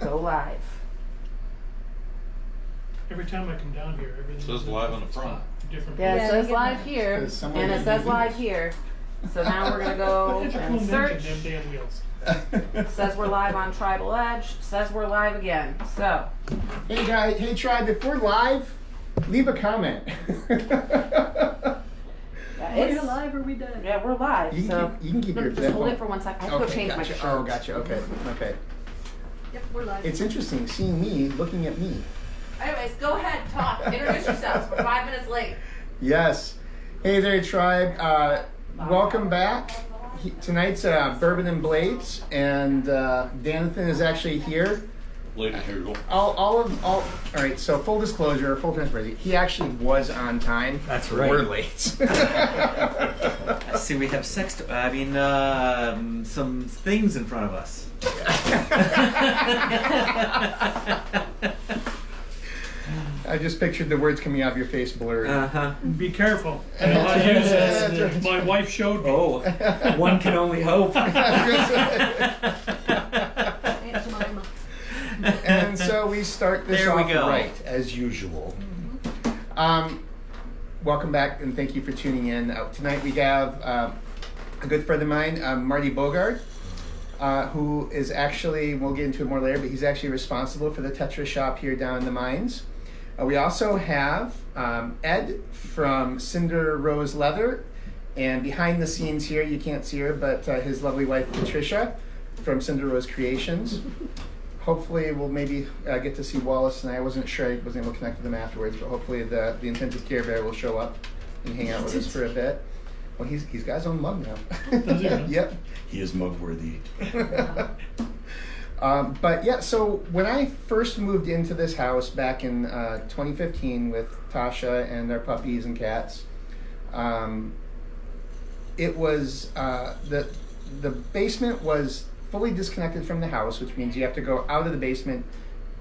Go live. Every time I come down here, everything says live on the front. Different. Yeah, place. it says live here, and it says live here. So now we're gonna go Hit your and cool search. ninja, them damn wheels. Says we're live on Tribal Edge. Says we're live again. So Hey guys, hey Tribe, if we're live, leave a comment. yeah, Are we live or are we done? yeah, we're live. You can So keep, you can keep your just hold phone. it for 1 second. I have to go change my gotcha. shirt. Oh, gotcha. Okay, okay. Yep, we're live. It's interesting seeing me looking at me. Anyways, go ahead, talk. Introduce yourselves. We're 5 minutes late. Yes. Hey there, Tribe. Welcome back. Tonight's Bourbon and Blades, and Danathan is actually here. Lady, here you go. All right. So full disclosure, full transparency. He actually was on time. That's right. We're late. I see we have some things in front of us. I just pictured the words coming out of your face blurred. Uh-huh. Be careful. I know how to use this. My wife showed me. Oh, one can only hope. Aunt Jemima. And so we start this There we off go. right, as usual. Welcome back, and thank you for tuning in. Tonight we have a good friend of mine, Marty Bogard, who is actually, we'll get into it more later, but he's actually responsible for the Tetra shop here down in the mines. We also have Ed from Cinder Rose Leather, and behind the scenes here, you can't see her, but his lovely wife Patricia from Cinder Rose Creations. Hopefully we'll maybe get to see Wallace, and I wasn't sure, I wasn't able to connect with him afterwards, but hopefully the intensive care bear will show up and hang out with us for a bit. Well, he's got his own mug now. Does he really? Yep. He is mug worthy. But yeah, so when I first moved into this house back in 2015 with Tasha and our puppies and cats, it was the basement was fully disconnected from the house, which means you have to go out of the basement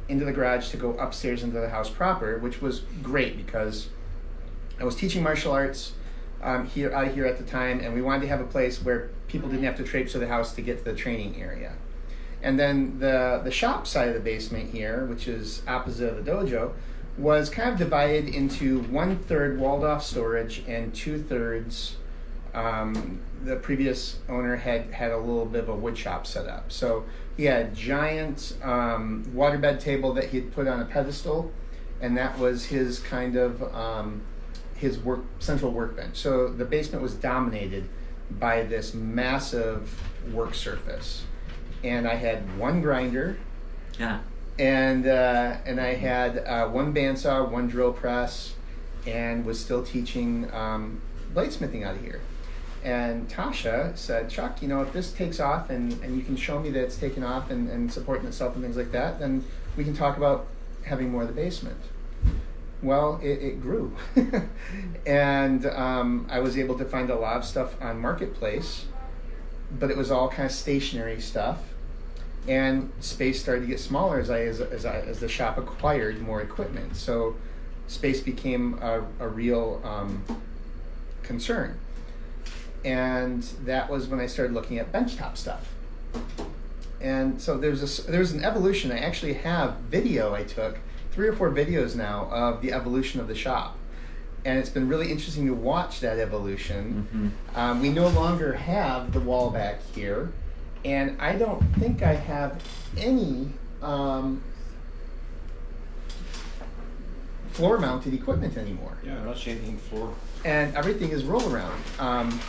into the garage to go upstairs into the house proper, which was great because I was teaching martial arts out here at the time, and we wanted to have a place where people didn't have to traipse to the house to get to the training area. And then the shop side of the basement here, which is opposite of the dojo, was kind of divided into 1/3 walled off storage and 2/3 the previous owner had a little bit of a wood shop set up. So he had a giant waterbed table that he'd put on a pedestal, and that was his kind of his central workbench. So the basement was dominated by this massive work surface. And I had one grinder, Yeah. and I had one bandsaw, one drill press, and was still teaching bladesmithing out of here. And Tasha said, Chuck, if this takes off and you can show me that it's taken off and supporting itself and things like that, then we can talk about having more of the basement. Well, it grew. And I was able to find a lot of stuff on Marketplace, but it was all kind of stationary stuff, and space started to get smaller as the shop acquired more equipment. So space became a real concern, and that was when I started looking at benchtop stuff. And so there's an evolution. I actually have video I took 3 or 4 videos now of the evolution of the shop. And it's been really interesting to watch that evolution. Mm-hmm. We no longer have the wall back here, and I don't think I have any floor-mounted equipment anymore. Yeah, I'm not seeing anything floor. And everything is roll-around.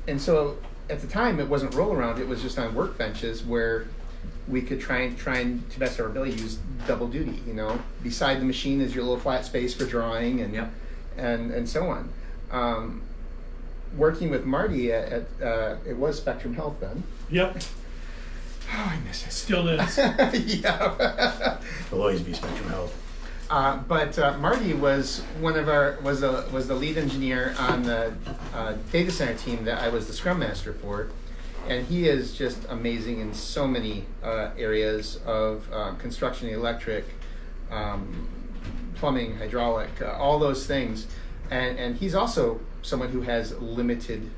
And so at the time, it wasn't roll-around; it was just on workbenches where we could try and to best of our ability use double duty. Beside the machine is your little flat space for drawing and. Yep. And so on. Working with Marty at it was Spectrum Health then. Yep. Oh, I miss it. Still is. Yeah. Will always be Spectrum Health. But Marty was was the lead engineer on the data center team that I was the scrum master for, and he is just amazing in so many areas of construction, electric. Plumbing, hydraulic, all those things, and he's also someone who has limited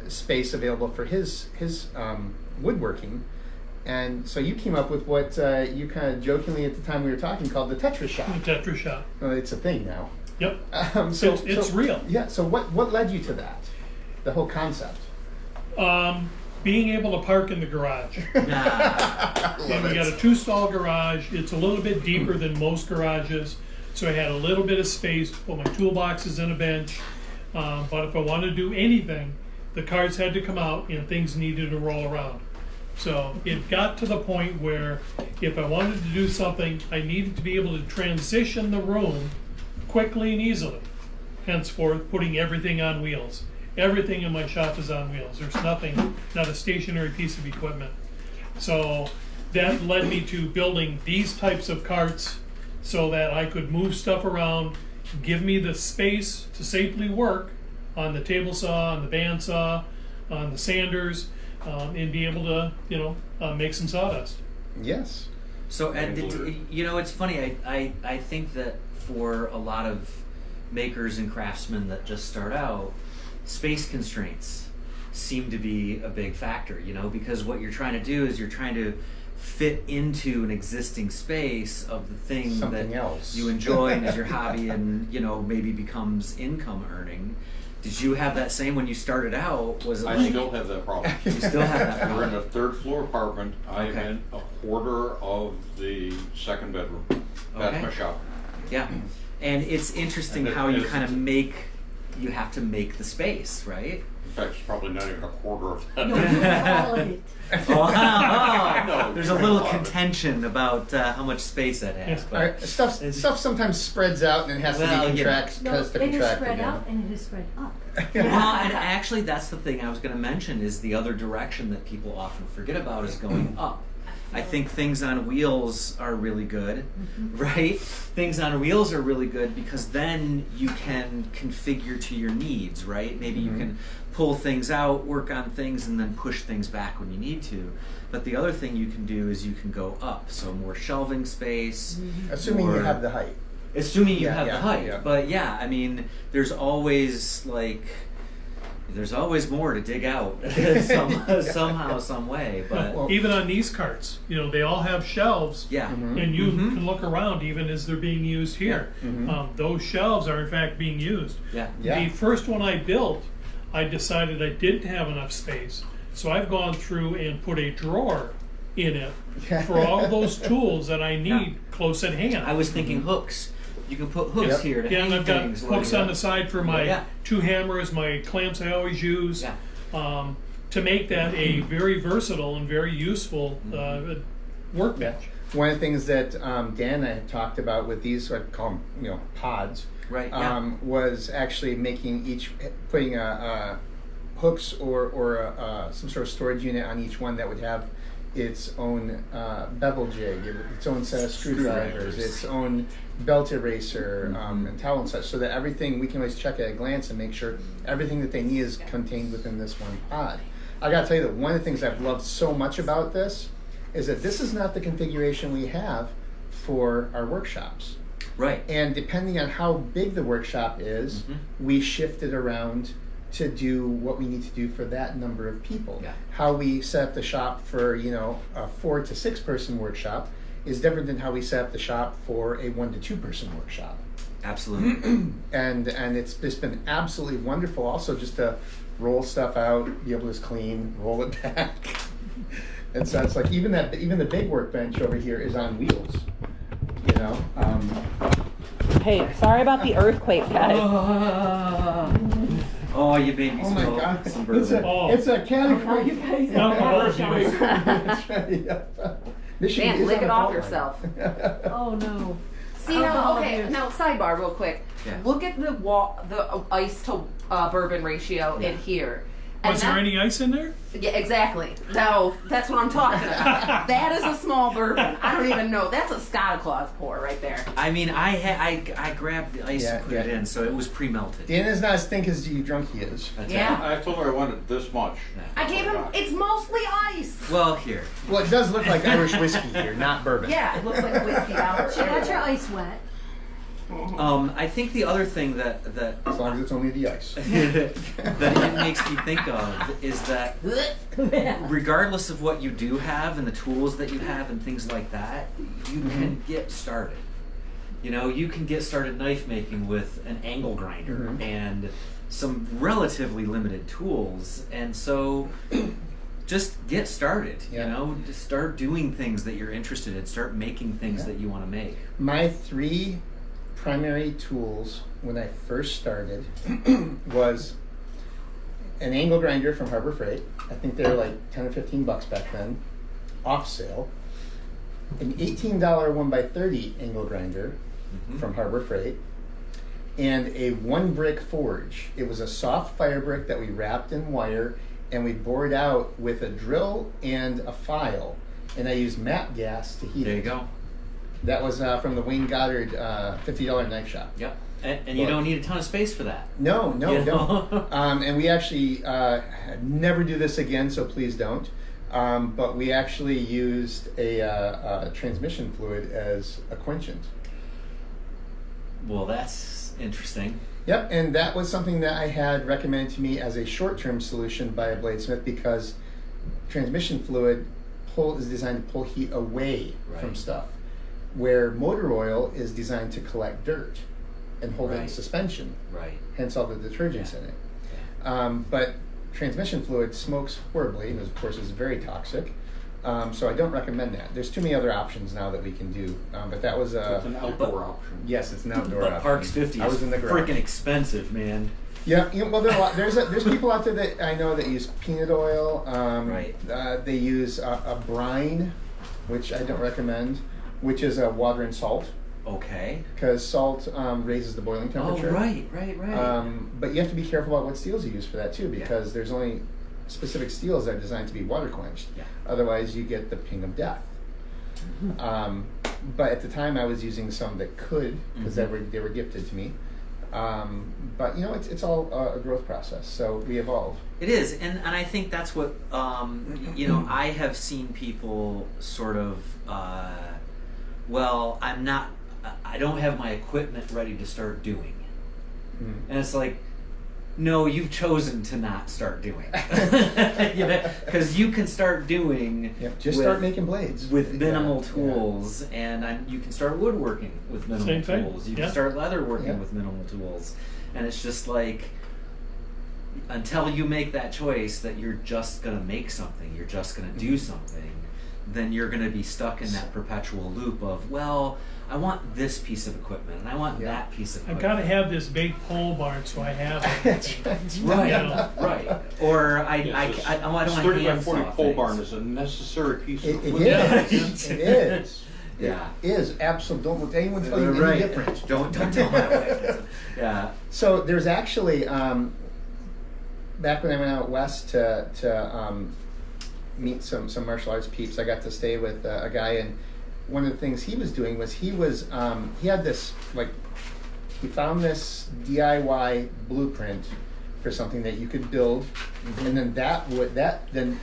space available for his woodworking, And so you came up with what you kind of jokingly at the time we were talking called the Tetris shot. The Tetra shot. Well, it's a thing now. Yep. So It's real. Yeah. So what led you to that? The whole concept. Being able to park in the garage. And we got a 2-stall garage. It's a little bit deeper than most garages, so I had a little bit of space to put my toolboxes and a bench. But if I wanted to do anything, the cars had to come out and things needed to roll around. So it got to the point where if I wanted to do something, I needed to be able to transition the room quickly and easily. Henceforth, putting everything on wheels. Everything in my shop is on wheels. There's nothing, not a stationary piece of equipment. So that led me to building these types of carts so that I could move stuff around, give me the space to safely work on the table saw, on the bandsaw, on the sanders, and be able to, make some sawdust. Yes. So, Ed, it's funny. I think that for a lot of makers and craftsmen that just start out, space constraints seem to be a big factor, because what you're trying to do is you're trying to fit into an existing space of the thing Something that else. you enjoy and is your hobby and, maybe becomes income earning. Did you have that same when you started out? Was it I like, still have that problem. you still have that We're in problem? a 3rd floor apartment. I'm Okay. in a quarter of the 2nd bedroom. That's Okay. my shop. Yeah. And it's interesting And how you it's- kind of you have to make the space, right? In fact, it's probably not even a quarter of that. No, you call it. No, There's a you're little right. contention about how much space that has. Yeah. But All right, stuff sometimes spreads out and it has Well, to be you know. contracted. No, Has to it is contract spread again. out and it is spread up. well, and actually, that's the thing I was going to mention is the other direction that people often forget about is going up. I think things on wheels are really good, right? Things on wheels are really good because then you can configure to your needs, right? Maybe you can pull things out, work on things, and then push things back when you need to. But the other thing you can do is you can go up, so more shelving space. Assuming you or- have the height. Assuming you Yeah, have yeah, the height. yeah. But yeah, I mean, there's always more to dig out somehow, some way. But Well, Even on these carts, they all have shelves. yeah, And you can look around even as they're being used here. Those shelves are in fact being used. yeah. Yeah. The first one I built, I decided I didn't have enough space. So I've gone through and put a drawer in it for all those tools that I need close at hand. I was thinking hooks. You can put hooks Yep. here to Yeah, hang and I've got things. hooks on the side for my Yeah. 2 hammers, my clamps I always use, Yeah. to make that a very versatile and very useful workbench. One of the things that Dan and I had talked about with these, I call them, pods, Right, yeah. was actually putting hooks or some sort of storage unit on each one that would have its own bevel jig, its own set of screwdrivers, its own belt eraser, and towel and such, so that everything we can always check at a glance and make sure everything that they need is contained within this one pod. I gotta tell you that one of the things I've loved so much about this is that this is not the configuration we have for our workshops. Right. And depending on how big the workshop is, we shift it around to do what we need to do for that number of people. Yeah. How we set up the shop for a 4 to 6 person workshop is different than how we set up the shop for a 1 to 2 person workshop. Absolutely. And it's just been absolutely wonderful. Also, just to roll stuff out, be able to just clean, roll it back. And so it's like even the big workbench over here is on wheels. Hey, sorry about the earthquake, guys. Oh, you made me Oh my spill God! some It's bourbon. Oh. a can Now you guys No, are no, Michigan Dan, is lick on it the off fault yourself. line. Oh no. See now, Alcohol okay, abuse. now sidebar real quick. Yeah. Look at the ice to bourbon ratio in here. And Was there any ice in there? Yeah, exactly. No, that's what I'm talking about. That is a small bourbon. I don't even know. That's a Scott Claus pour right there. I mean, I grabbed the ice and put it in, so it was pre-melted. Dan is not as think as you drunk he is. That's Yeah. I told her I wanted this much. I gave him. It's mostly ice. Well, here. Well, it does look like Irish whiskey here, not bourbon. Yeah, it looks like whiskey out. She got your ice wet. I think the other thing that As long as it's only the ice. that it makes me think of is that regardless of what you do have and the tools that you have and things like that, you can get started. You know, you can get started knife making with an angle grinder and some relatively limited tools, and so just get started. Yeah. You know, just start doing things that you're interested in. Start making things that you want to make. My 3 primary tools when I first started was an angle grinder from Harbor Freight. I think they were like 10 or 15 bucks back then, off sale. An $18 1x30 angle grinder from Harbor Freight, and a 1-brick forge. It was a soft fire brick that we wrapped in wire, and we bored out with a drill and a file, and I used MAP gas to heat it. There you go. That was from the Wayne Goddard $50 knife shop. Yep. And you don't need a ton of space for that. No, You know? don't. And we actually never do this again, so please don't. But we actually used a transmission fluid as a quenchant. Well, that's interesting. Yep, and that was something that I had recommended to me as a short-term solution by a bladesmith, because transmission fluid is designed to pull heat away from stuff, where motor oil is designed to collect dirt and hold it in suspension. Right. Hence all the detergents in it. But transmission fluid smokes horribly, and of course is very toxic. So I don't recommend that. There's too many other options now that we can do. But that was It's an outdoor option. yes, it's an outdoor But option. Parks 50 I was is in the garage. freaking expensive, man. Yeah, well, there's people out there that I know that use peanut oil. They use a brine, which I don't recommend, which is water and salt, Okay. because salt raises the boiling temperature. Oh, right. But you have to be careful about what steels you use for that too, because there's only specific steels that are designed to be water quenched. Yeah. Otherwise, you get the ping of death. But at the time, I was using some that could, because they were gifted to me. But you know, it's all a growth process. So we evolve. It is, and I think that's what you know. I have seen people sort of. Well, I don't have my equipment ready to start doing, and it's like, no, you've chosen to not start doing, you know, because you can start doing. Yep. Just start making blades with minimal tools, and you can start woodworking with minimal Same thing. tools. You Yeah. can start leather working Yeah. with minimal tools, and it's just like, until you make that choice that you're just gonna make something, you're just gonna do something, then you're gonna be stuck in that perpetual loop of, well, I want this piece of equipment, and I want that piece of I've equipment. got to have this big pole barn, so I have it. That's right. Right, You know. right. Or I Yes, don't want 30 by hand 40 saw pole things. barn is a necessary piece It of is. equipment. It is. Yeah. It is. Absolutely. Don't let anyone tell you Right. any different. Don't tell my wife. Yeah. So there's actually back when I went out west to meet some martial arts peeps, I got to stay with a guy, and one of the things he was doing was he had this, like, he found this DIY blueprint for something that you could build, and then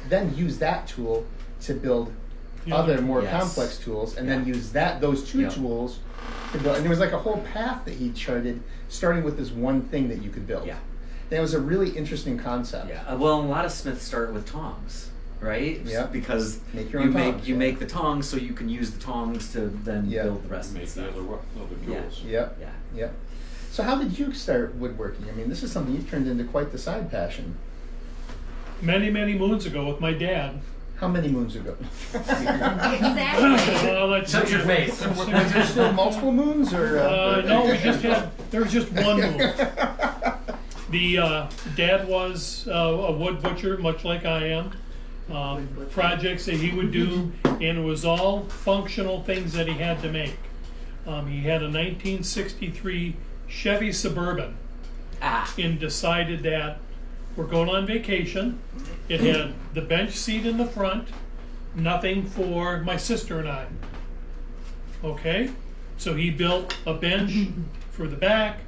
then use that tool to build other more complex tools, and then use those two tools to build. And there was like a whole path that he charted, starting with this one thing that you could build. Yeah. And it was a really interesting concept. Yeah. Well, a lot of smiths start with tongs, right? Yeah. Because Make your own tongs, you yeah. make the tongs so you can use the tongs to then build the rest of the Make the stuff. other tools. Yep. Yeah. Yep. So how did you start woodworking? I mean, this is something you've turned into quite the side passion. Many, many moons ago with my dad. How many moons ago? Exactly. Let's Shut see. your face. Was there still multiple moons, or? No, there was just one moon. The dad was a wood butcher, much like I am. Projects that he would do, and it was all functional things that he had to make. He had a 1963 Chevy Suburban, and decided that we're going on vacation. It had the bench seat in the front, nothing for my sister and I. Okay, so he built a bench for the back,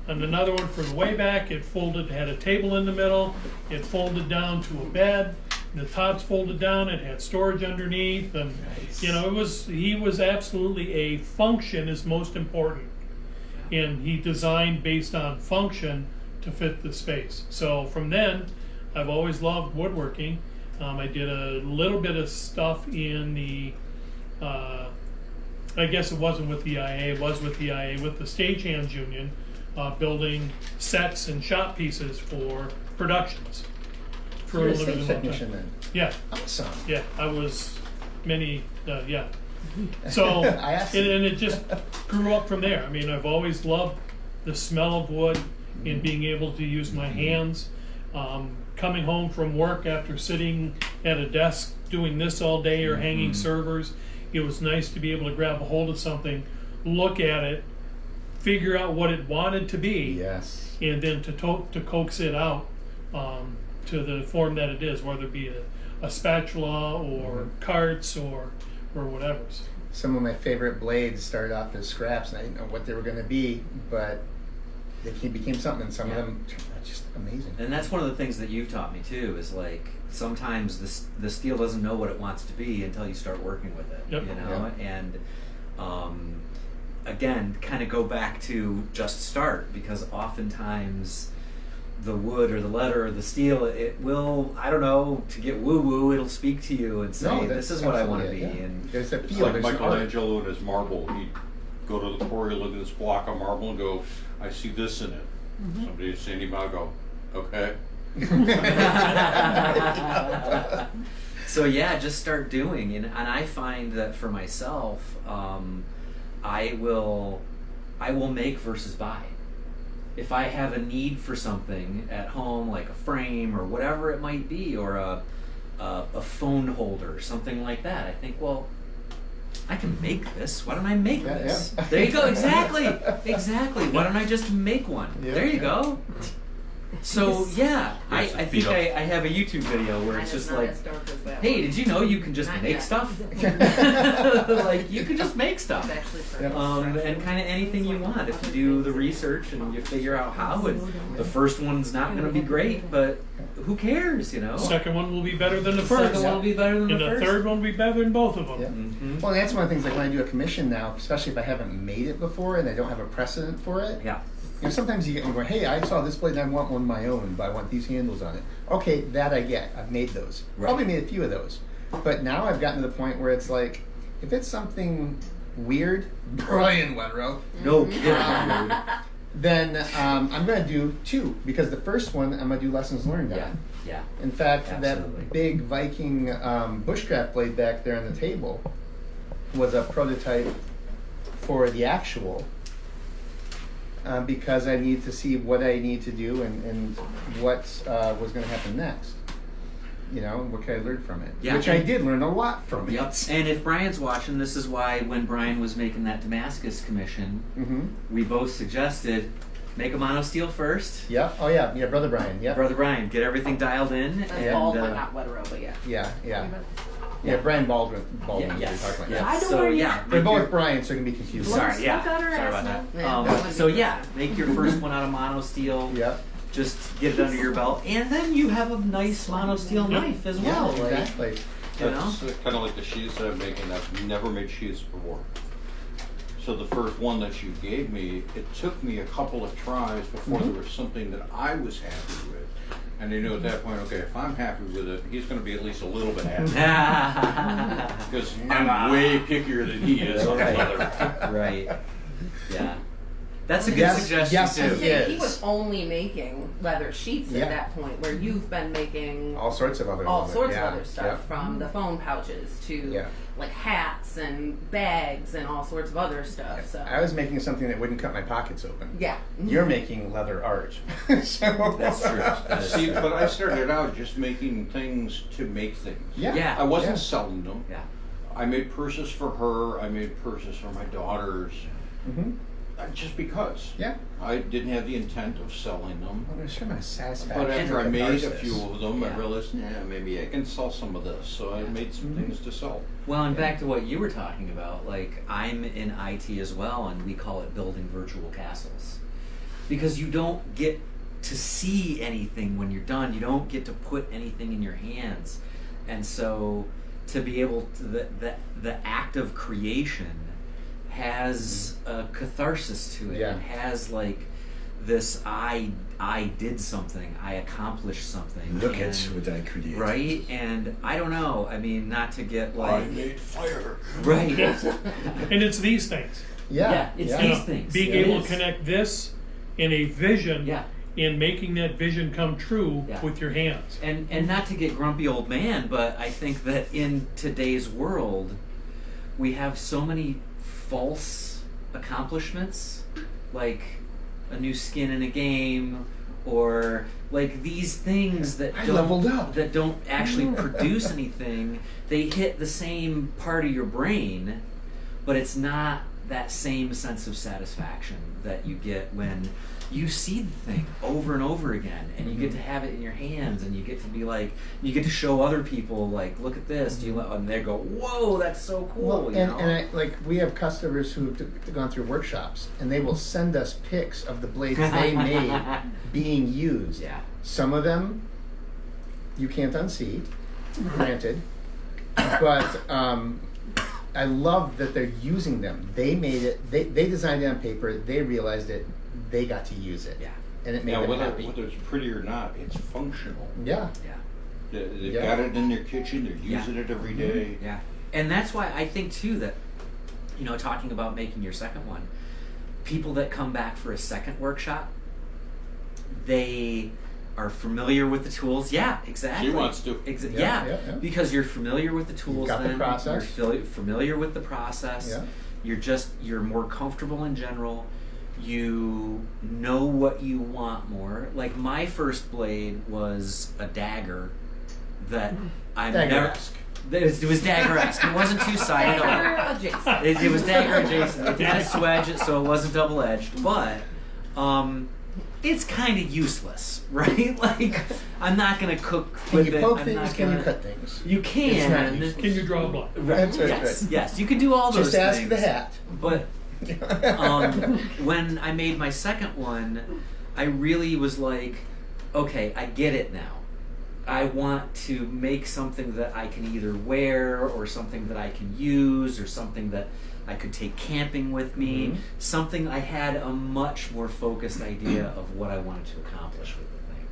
and another one for the way back. It had a table in the middle. It folded down to a bed. The top's folded down. It had storage underneath, and you know, he was absolutely a function is most important. and he designed based on function to fit the space. So from then, I've always loved woodworking. I did a little bit of stuff in the, I guess it wasn't with the IA, it was with the IA, with the Stagehands Union, building sets and shop pieces for productions. For You're a limited stage time. technician then. Yeah, Awesome. yeah, I was yeah. So, I asked you. and it just grew up from there. I mean, I've always loved the smell of wood and being able to use my hands. Coming home from work after sitting at a desk doing this all day or hanging servers, it was nice to be able to grab a hold of something, look at it, figure out what it wanted to be, Yes. and then to coax it out to the form that it is, whether it be a spatula or carts or whatever. Some of my favorite blades started off as scraps, and I didn't know what they were going to be, but they became something, and some of them are just amazing. And that's one of the things that you've taught me too, is like sometimes the steel doesn't know what it wants to be until you start working with it. Yep. You know, and again, kind of go back to just start, because oftentimes the wood or the leather or the steel, it will, I don't know, to get woo woo, it'll speak to you and say, that's this is what I want to be. absolutely it, yeah. And There's that It's feel. like There's art. Michelangelo and his marble. He'd go to the quarry, look at this block of marble, and go, I see this in it. Somebody would say anything about it, go, okay. So yeah, just start doing, and I find that for myself, I will make versus buy. If I have a need for something at home, like a frame or whatever it might be, or a phone holder, something like that, I think, well, I can make this. Why don't I make Yeah, this? yeah. There you go. Exactly. Why don't I just make one? Yeah, There you yeah. go. So yeah, I Yes, think beat up. I have a YouTube video where it's just like, hey, did you know you can just Not make yet. stuff? Like, you can just make stuff. It's actually for And kind of anything you want. If you do the research and you figure out how, and the first one's not going to be great, but who cares, you know? Second one will be better than the The first, second one will be better than and the the first. third one will be better than both of them. Yeah. Mhm. Well, that's one of the things, like when I do a commission now, especially if I haven't made it before and I don't have a precedent for it. Yeah. You know, sometimes you get one going, hey, I saw this blade and I want one of my own, but I want these handles on it. Okay, that I get. I've made those. Right. Probably made a few of those. But now I've gotten to the point where it's like, if it's something weird, Brian Wenrow, No kidding. then I'm going to do two, because the first one I'm going to do lessons learned on. Yeah. Yeah. In fact, Absolutely. that big Viking bushcraft blade back there on the table was a prototype for the actual, because I need to see what I need to do and what was going to happen next. You know, what can I learn from it? Yeah. Which I did learn a lot from Yep. it. And if Brian's watching, this is why when Brian was making that Damascus commission, Mm-hmm. we both suggested make a mono steel first. Yeah. Oh, yeah. Yeah, Brother Brian. Yeah. Brother Brian, get everything dialed in. That's and, Baldwin, not Wetero, but yeah. Yeah. Yeah. Yeah, Brian Baldwin. Baldwin is what yes. you're talking Yeah. about. I don't So know yeah, They're make your- both Brian, so it can be confusing. Sorry, yeah. Stuck on her Sorry about ass that. now. Yeah. So yeah, make your first one out of mono steel. Yep. Just get it under your belt, and then you have a nice mono steel knife as Yeah, well. Like, exactly. you know. That's kind of like the sheaths that I'm making. I've never made sheaths before. So the first one that you gave me, it took me a couple of tries before there was something that I was happy with. And I knew at that point, okay, if I'm happy with it, he's going to be at least a little bit happy. Because I'm way pickier than he is on Right. leather. Right. Yeah. That's a good Yes, suggestion yes, too. I think he Yes. was only making leather sheets Yeah. at that point, where you've been making All sorts of other all sorts yeah, of other stuff, yeah. from the phone pouches to Yeah. like hats and bags and all sorts of other stuff. So I was making something that wouldn't cut my pockets open. yeah, You're making leather art. So That's true. That is See, true. but I started out just making things to make things. Yeah. Yeah. I wasn't Yeah. selling them. Yeah. I made purses for her. I made purses for my daughters. Mm-hmm. Just because. Yeah. I didn't have the intent of selling them. Well, there's some kind of satisfaction. But after I and made a catharsis. few of them, Yeah. I realized, maybe I can sell some of this. So I made some things to sell. Well, and back to what you were talking about, like I'm in IT as well, and we call it building virtual castles. Because you don't get to see anything when you're done. You don't get to put anything in your hands. And so to be able to, the act of creation has a catharsis to it. Yeah. It has like this I did something, I accomplished something. Look and, at what I created. right? And I don't know. I mean, not to get like made fire. right. And it's these things. Yeah, it's yeah. these things. Being It able is. to connect this in a vision Yeah. and making that vision come true Yeah. with your hands. And not to get grumpy old man, but I think that in today's world, we have so many false accomplishments, like a new skin in a game, or like these things that I leveled up. that don't actually produce anything. They hit the same part of your brain, but it's not that same sense of satisfaction that you get when you see the thing over and over again, and you get to have it in your hands, and you get to be like, you get to show other people, like, look at this, do you and they go, whoa, that's so cool. Well, you know? and I, like we have customers who've gone through workshops, and they will send us pics of the blades they made being used. Yeah. Some of them you can't unsee, granted, but I love that they're using them. They made it. They designed it on paper. They realized it. They got to use it. Yeah. And it made Yeah, them whether happy. it's pretty or not, it's functional. Yeah. Yeah. They've Yeah. got it in their kitchen. They're Yeah. using it every day. Yeah. And that's why I think, too, that, you know, talking about making your second one, people that come back for a second workshop, they are familiar with the tools. Yeah, exactly. She wants to. Yeah, yeah. because you're familiar with the tools. got the then process. You're familiar with the process. Yeah. You're more comfortable in general. You know what you want more. Like my first blade was a dagger that I'm never. Dagger-esque. It was dagger-esque. It wasn't two-sided. It was dagger adjacent. It didn't swedge it, so it wasn't double-edged. But it's kind of useless, right? Like I'm not gonna cook Can with you it. poke I'm things? not Can you gonna- cut things? You It's can. not useless. Can you draw a blood? Right. That's right, Yes, right. yes. You can do all those Just ask things. the hat. But when I made my second one, I really was like, okay, I get it now. I want to make something that I can either wear or something that I can use or something that I could take camping with me. Mhm. Something I had a much more focused idea of what I wanted to accomplish with the thing.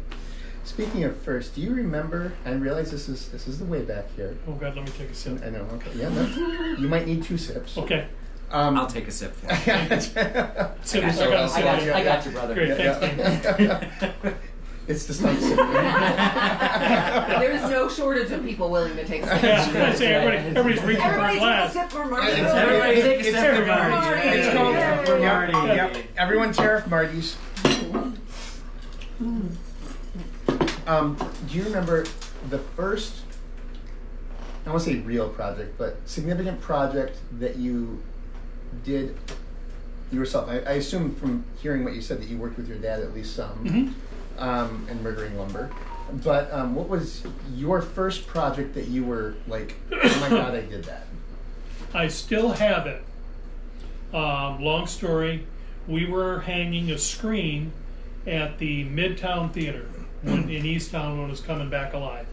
Speaking of first, do you remember? I realize this is the way back here. Oh God, let me take a sip. I know. Okay. Yeah. No, you might need 2 sips. Okay. I'll take a sip for you. Sip, I got you. sip. I got you, brother. Great, thanks, man. It's the stuff sip. There's no shortage of people willing to take a sip. Yeah, I say everybody's reaching for a Everybody take a glass. sip for Marty. Everybody take a It's sip for everybody. Marty. It's called Yay. For Yep, Marty. Yep. Everyone tariff Marty's. Do you remember the first, I won't say real project, but significant project that you did yourself? I assume from hearing what you said that you worked with your dad at least some, and murdering lumber. But what was your first project that you were like, oh my God, I did that? I still have it. Long story, we were hanging a screen at the Midtown Theater in Easttown when it was coming back alive.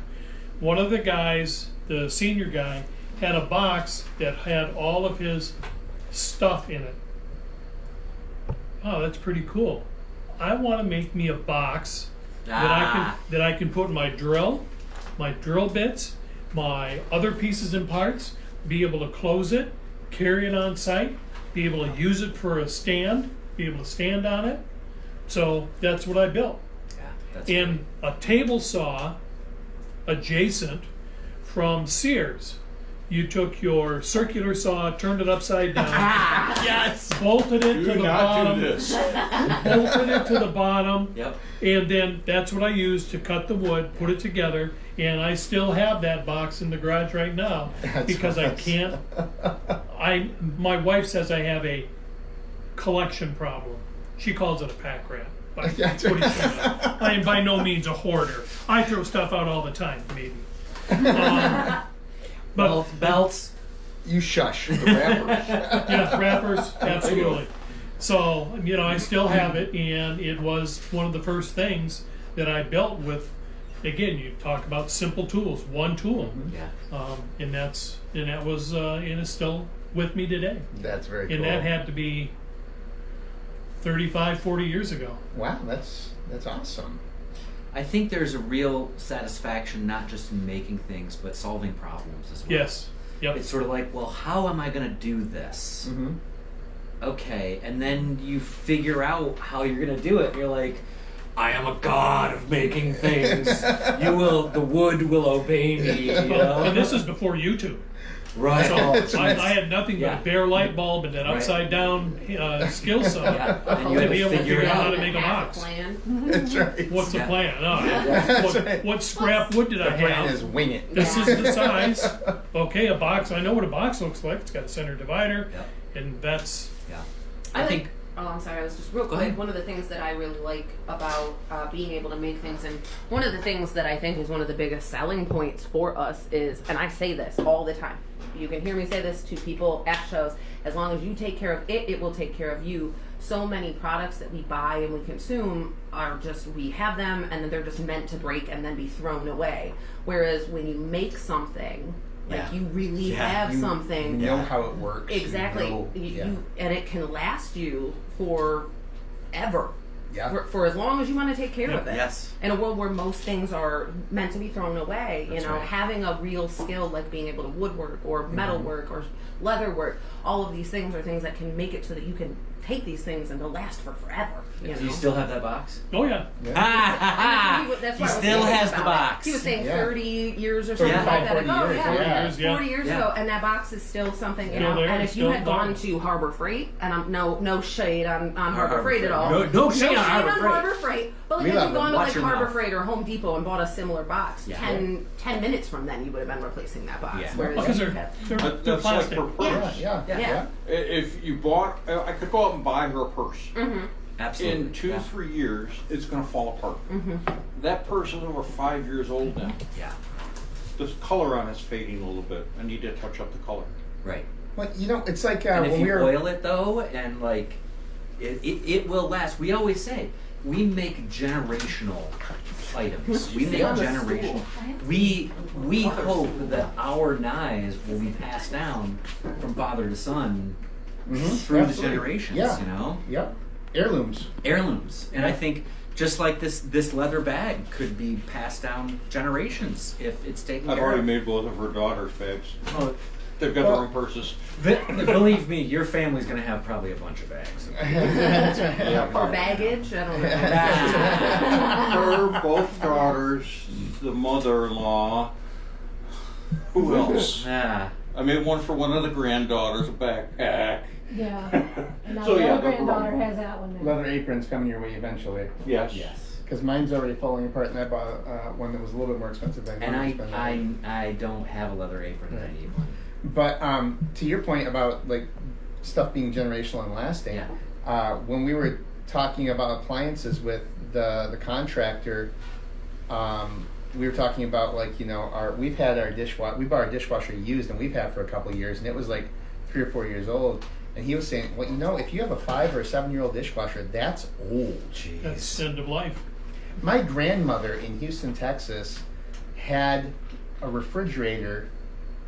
One of the guys, the senior guy, had a box that had all of his stuff in it. Oh, that's pretty cool. I want to make me a box that I can put my drill bits, my other pieces and parts, be able to close it, carry it on site, be able to use it for a stand, be able to stand on it. So that's what I built. Yeah, that's And a table saw adjacent from Sears. You took your circular saw, turned it upside down, yes. bolted it to the Do bottom, this. bolted it to the bottom, Yep. and then that's what I used to cut the wood, put it together, and I still have that box in the garage right now because I can't. My wife says I have a collection problem. She calls it a pack rat. But what do you say? I am by no means a hoarder. I throw stuff out all the time, maybe. But Belts. You shush. The wrappers. yeah, wrappers, absolutely. So, you know, I still have it, and it was one of the first things that I built with, again, you talk about simple tools, one tool. Yeah. And that was, and it's still with me today. That's very cool. And that had to be 35, 40 years ago. Wow, that's awesome. I think there's a real satisfaction not just in making things, but solving problems as well. Yes. Yep. It's sort of like, well, how am I going to do this? Mm-hmm. Okay, and then you figure out how you're going to do it. You're like, I am a god of making things. The wood will obey me. You know? And this is before YouTube. Right. So I had nothing but Yeah. a bare light bulb and an Right. upside down skill set Yeah, and you to had be to able to figure figure it out how out. to make a Half box. plan. That's right. What's the Yeah. plan? That's right. What scrap wood did The I plan have? is wing it. This is the size. Okay, a box. I know what a box looks like. It's got a center divider, Yep. and that's Yeah. I I think. Oh, I'm sorry. I was just real Go quick. ahead. One of the things that I really like about being able to make things, and one of the things that I think is one of the biggest selling points for us is, and I say this all the time. You can hear me say this to people at shows. As long as you take care of it, it will take care of you. So many products that we buy and we consume are just, we have them and then they're just meant to break and then be thrown away. Whereas when you make something, like Yeah. you really Yeah, have you- something. You know how it works. Exactly. You know, You, and it can last you forever. yeah. For as long as you want to take care of it. Yes. In a world where most things are meant to be thrown away, That's you know, right. having a real skill like being able to woodwork or metalwork or leather work, all of these things are things that can make it so that you can take these things and they'll last for forever. You Do know? you still have that box? oh yeah. That's He why I was still thinking has the about it. box. He was saying Yeah. 30 years or something 35, like that 40 ago. years, Yeah. 40 years, yeah. 40 years Yeah. ago, and that box is still something. You Still know, there, and if you still had gone there. to Harbor Freight, and I'm no shade on Harbor Harbor Freight at Freight. all. No shade on Harbor Freight. Harbor Freight. But like We if love you'd them. gone to Watch like your Harbor mouth. Freight or Home Depot and bought a similar box, Yeah. 10 minutes from then you would have been replacing that box. Yeah. Whereas Because you they're, have- they're, But they're that's like plastic. her purse. Yeah. Yeah. If you bought, I could go out and buy her a purse. Absolutely. In 2-3 years, it's going to fall apart. That purse is over 5 years old now. Yeah. The color on it's fading a little bit. I need to touch up the color. Right. Well, you know, it's like And if when you we were. oil it though, and like, it will last. We always say we make generational items. We make Yeah. generational. We hope that our knives will be passed down from father to son Mhm, through the absolutely. generations. Yeah. You know, Yep. Heirlooms. heirlooms. And I think just like this leather bag could be passed down generations if it's taken I've care already of. made both of her daughters' bags. Oh, They've got their own purses. believe me, your family's gonna have probably a bunch of bags. That's right. or baggage, I don't know. Her, both daughters, the mother-in-law. Who else? Ah. I made one for one of the granddaughters, a backpack. Yeah. And now So, the yeah, other they're granddaughter wrong. has that one now. Leather aprons coming your way eventually. Yes. Yes. Because mine's already falling apart, and I bought one that was a little bit more expensive than And mine. I don't have a leather apron. Right. I need one. But to your point about like stuff being generational and lasting, Yeah. when we were talking about appliances with the contractor, we were talking about like we bought our dishwasher used, and we've had for a couple of years, and it was like 3 or 4 years old. And he was saying, well, if you have a 5 or 7 year old dishwasher, that's old. That's end of life. My grandmother in Houston, Texas, had a refrigerator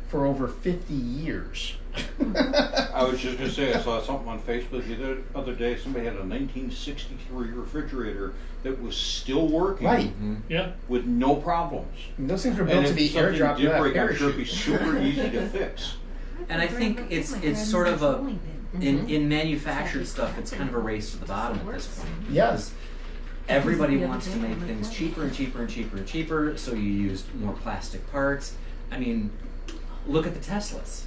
for over 50 years. I was just going to say, I saw something on Facebook the other day. Somebody had a 1963 refrigerator that was still working Right. Yeah. with no problems. And those things were And built if to be something airdropped did without break, I'm sure it'd be parachute. super easy to fix. And I think it's sort of a in manufactured stuff. It's kind of a race to the bottom at this point. Yeah. Because everybody wants to make things cheaper and cheaper and cheaper and cheaper. So you use more plastic parts. I mean, look at the Teslas,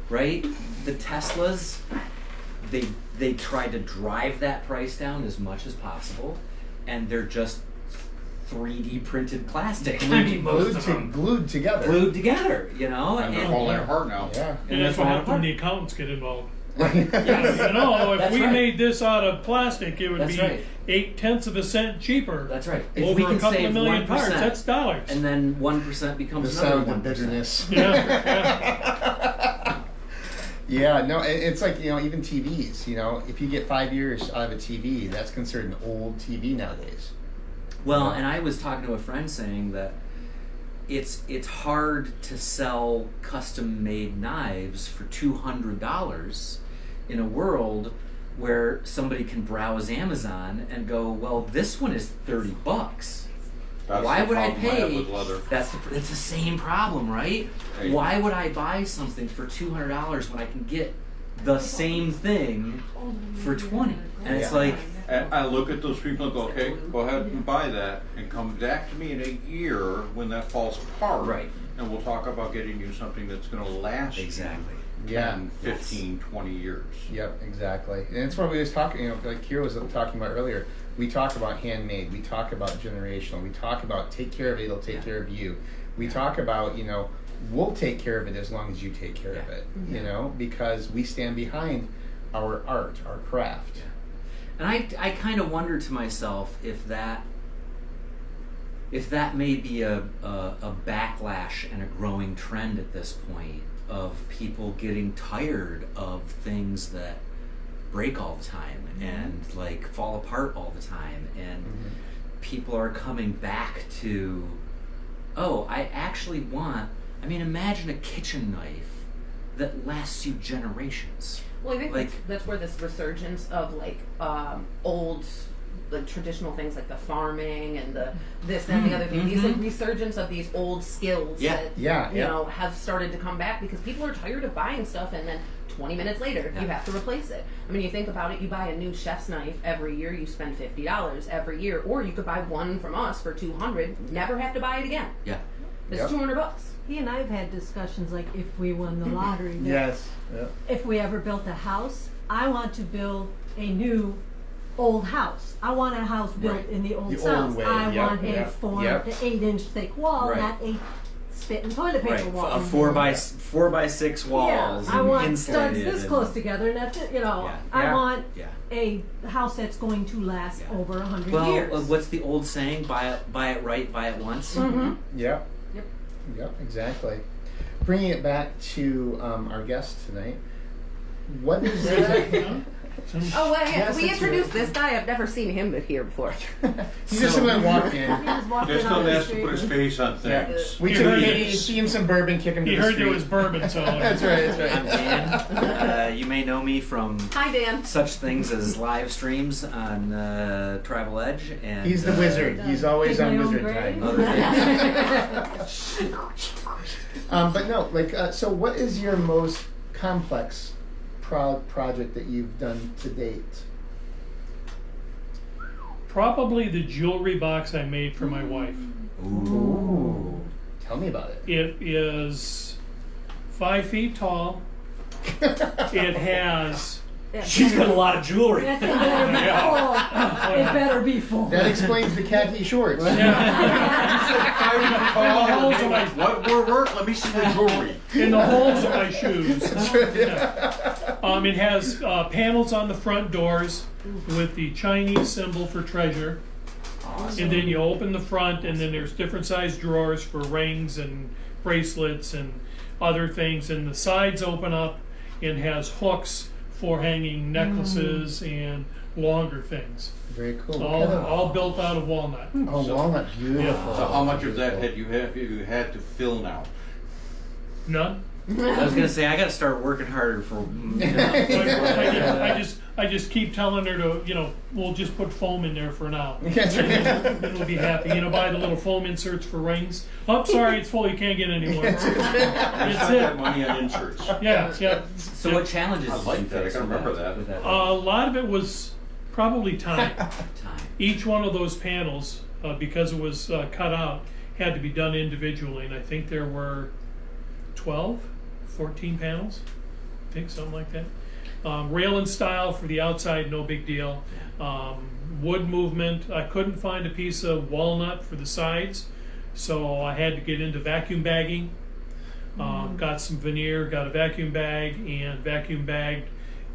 right? The Teslas, they try to drive that price down as much as possible, and they're just 3D printed plastic. I mean, most of them Glued together. glued together, you know. And they're falling apart now. Yeah. And that's what falling happens when apart. the accountants get involved. Yes. You know, if That's we right. made this out of plastic, it would That's be right. 0.8 of a cent cheaper. That's right. If Over we a can couple save of million 1%, parts, that's dollars. and then 1% The becomes another sound 1%. of bitterness. Yeah. Yeah, no, it's like, even TVs, if you get 5 years out of a TV, that's considered an old TV nowadays. Well, and I was talking to a friend saying that it's hard to sell custom made knives for $200 in a world where somebody can browse Amazon and go, well, this one is $30. That's Why the would I problem have pay? with leather. It's the same problem, right? Hey. Why would I buy something for $200 when I can get the same thing for $20? And it's Yeah. like, And I look at those people and go, okay, go ahead and buy that and come back to me in a year when that falls apart. Right. And we'll talk about getting you something that's going to last exactly. you Yeah. 10, 15, 20 years. Yep, exactly. And it's what we was talking, like Kira was talking about earlier. We talk about handmade. We talk about generational. We talk about take care of it, it'll take care of you. We talk about, we'll take care of it as long as you take care of it, because we stand behind our art, our craft. And I kind of wonder to myself if that may be a backlash and a growing trend at this point of people getting tired of things that break all the time and like fall apart all the time, and people are coming back to, oh, I actually want, imagine a kitchen knife that lasts you generations. Well, I think Like- that's where this resurgence of old, traditional things like the farming and the this and the other thing. These resurgence of these old skills Yeah. that Yeah. have started to come back because people are tired of buying stuff and then 20 minutes later you have to replace it. You think about it. You buy a new chef's knife every year. You spend $50 every year, or you could buy one from us for $200. Never have to buy it again. Yeah. It's Yep. $200. He and I have had discussions like if we won the lottery, that Yes. Yep. if we ever built a house, I want to build a new old house. I want a house built Right. in the old The South. old way, I yep, want a yep, 8-inch thick wall, Right. not a spit and toilet paper Right. wall. A 4x6 walls. Yeah, I and want studs insulated this and- close together, and that's it. Yeah. I Yeah. want Yeah. a house that's going to last Yeah. over 100 Well, years. what's the old saying? Buy it right, buy it once. Mhm. Yep. Yep. Yep, exactly. Bringing it back to our guest tonight, what is Oh, wait, Yes, we it's introduced true. this guy. I've never seen him here before. He just went walked in. He was walking Just on don't the ask to street. put his face on Yeah. things. We He took heard him, it. see him some bourbon, kick him to He the heard street. there was bourbon, so That's right. That's I'm right. Dan. You may know me from Hi, Dan. such things as live streams on Tribal Edge, and He's the wizard. He's always Dig on my own wizard grave. time. Other things. But no, so what is your most complex project that you've done to date? probably the jewelry box I made for my wife. Ooh. Tell me about it. It is 5 feet tall. It has She's got a lot of jewelry. That thing better be full. It better be full. That explains the khaki shorts. What more work? Let me see the jewelry. in the holes of my shoes. Yeah. It has panels on the front doors with the Chinese symbol for treasure. And then you open the front, and then there's different size drawers for rings and bracelets and other things. And the sides open up and has hooks for hanging necklaces and longer things. Very cool. All built out of walnut. Oh, walnut, beautiful. So how much of that had you had to fill now? None. I was gonna say I got to start working harder for. I just keep telling her to, we'll just put foam in there for now. That's right. Then we'll be happy. Buy the little foam inserts for rings. Oh, sorry, it's full. You can't get any more. Just spend that money on inserts. Yeah. So what challenges? I did like you that. I face can with remember that. with A lot of it was probably time. time. Each one of those panels, because it was cut out, had to be done individually. And I think there were 14 panels. I think something like that. Rail and style for the outside, no big deal. Wood movement, I couldn't find a piece of walnut for the sides, so I had to get into vacuum bagging. Got some veneer, got a vacuum bag, and vacuum bagged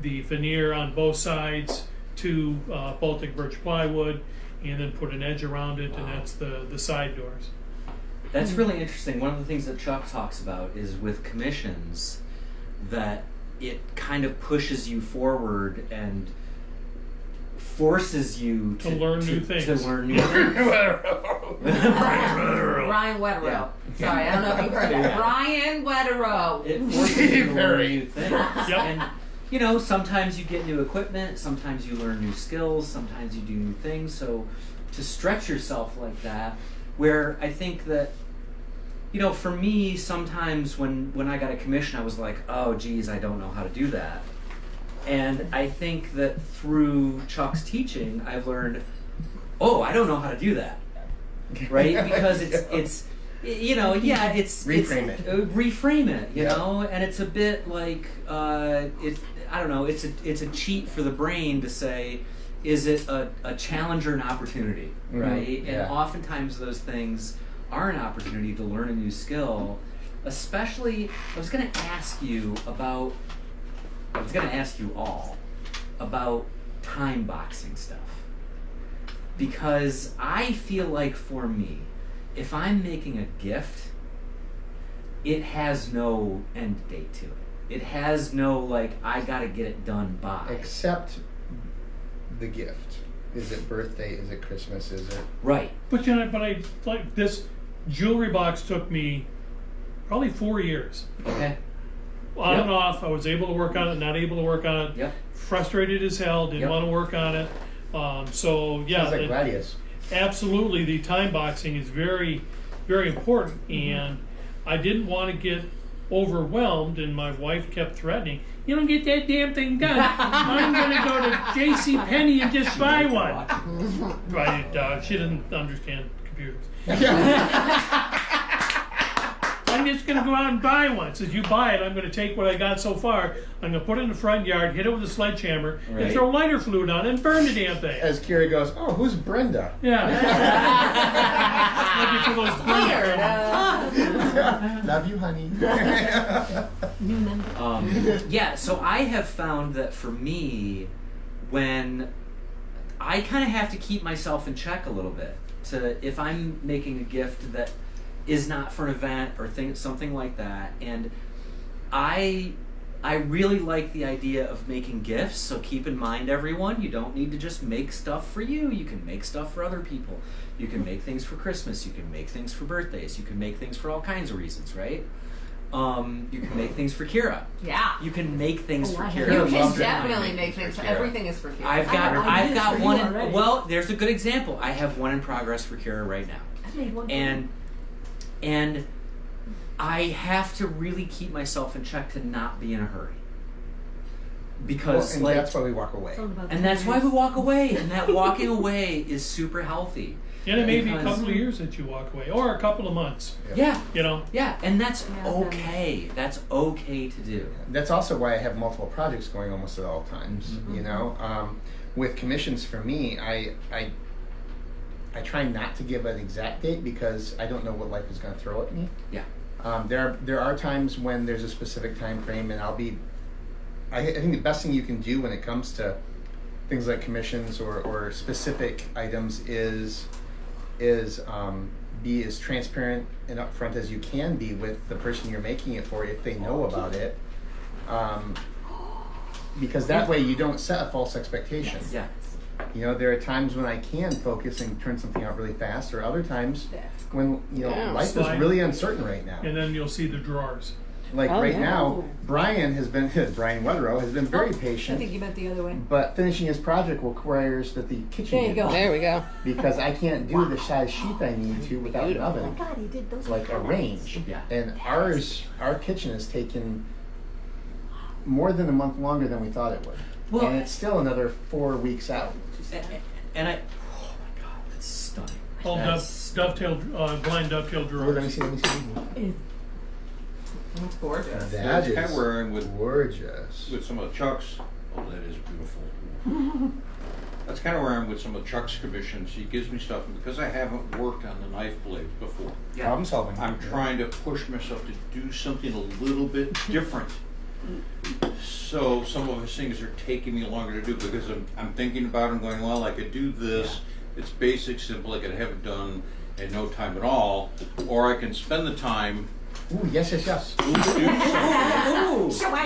the veneer on both sides to Baltic birch plywood, and then put an edge around it, and that's the side doors. That's really interesting. One of the things that Chuck talks about is with commissions that it kind of pushes you forward and forces you To learn new things. To learn new things. Ryan Wetterow. Yeah. Sorry, I don't know if you heard that. Yeah. Ryan Wetterow. It forces you to learn new things. Yep. And you know, sometimes you get new equipment, sometimes you learn new skills, sometimes you do new things. So to stretch yourself like that, where I think that, you know, for me, sometimes when I got a commission, I was like, oh, geez, I don't know how to do that. And I think that through Chuck's teaching, I've learned, oh, I don't know how to do that, right? Because it's you know, yeah, it's Reframe it. it. Reframe it, you Yeah. know, and it's a bit like I don't know, it's a cheat for the brain to say, is it a challenge or an opportunity, right? And Yeah. oftentimes those things are an opportunity to learn a new skill. Especially, I was going to ask you all about time boxing stuff. Because I feel like for me, if I'm making a gift, it has no end date to it. It has no, like, I gotta get it done by. Except the gift. Is it birthday? Is it Christmas? Is it? Right. But you know, but I like this jewelry box took me probably 4 years. Okay. On Yep. and off, I was able to work on it, not able to work on it. Yep. Frustrated as hell, didn't Yep. want to work on it. So yeah, Sounds like Gladius. absolutely, the time boxing is very, very important, and I didn't want to get overwhelmed, and my wife kept threatening, "You don't get that damn thing done, I'm going to go to J.C. Penney and just buy one." Right? She didn't understand computers. I'm just going to go out and buy one. Says, you buy it, I'm going to take what I got so far, I'm going to put it in the front yard, hit it with a sledgehammer, Right. and throw lighter fluid on it and burn the damn thing. As Kira goes, oh, who's Brenda? Yeah. Looking for those Brenda. Love you, honey. New member. Yeah, so I have found that for me, when I kind of have to keep myself in check a little bit, if I'm making a gift that is not for an event or something like that, and I really like the idea of making gifts. So keep in mind, everyone, you don't need to just make stuff for you. You can make stuff for other people. You can make things for Christmas. You can make things for birthdays. You can make things for all kinds of reasons, right? You can make things for Kira. Yeah. You can make things for I Kira. You Kira can loves it. definitely make things. Everything is for kids. I've I did got for you one. already. Well, there's a good example. I have one in progress for Kira right now, I made one. and I have to really keep myself in check to not be in a hurry, because and that's why we walk away. and that's why we walk away, and that walking away is super healthy. And it may be a Because- couple of years that you walk away, or a couple of months, Yeah, you know. yeah, and that's Yeah, okay. That's okay to do. That's also why I have multiple projects going almost at all times. Mm-hmm. You know, with commissions for me, I try not to give an exact date because I don't know what life is going to throw at me. Yeah. There are times when there's a specific time frame, and I think the best thing you can do when it comes to things like commissions or specific items is be as transparent and upfront as you can be with the person you're making it for if they know about it. Because that way you don't set a false expectation. Yeah. You know, there are times when I can focus and turn something out really fast, or other times when, you know, Yeah. life Slide. is really uncertain right now. And then you'll see the drawers. Like Oh, right yeah. now, Brian Wetterow has been very I think patient, you meant the other way. but finishing his project requires that the kitchen There you get go. There we go. because I can't do the size sheet I need to without an Oh oven, God, he did those. like a range. Yeah. And our kitchen has taken more than a month longer than we thought it would. Well- And it's still another 4 weeks out. And oh my God, that's stunning. All That's- blind dovetail Oh, drawers. let me see. It's gorgeous. That That's kind of is where I'm with gorgeous. some of Chuck's. Oh, that is beautiful. That's kind of where I'm with some of Chuck's commissions. He gives me stuff, and because I haven't worked on the knife blade before, Yeah. Problem solving. I'm trying to push myself to do something a little bit different. So some of his things are taking me longer to do because I'm thinking about them, going, well, I could do this. It's basic, simple. I could have it done in no time at all, or I can spend the time Ooh, yes. to do something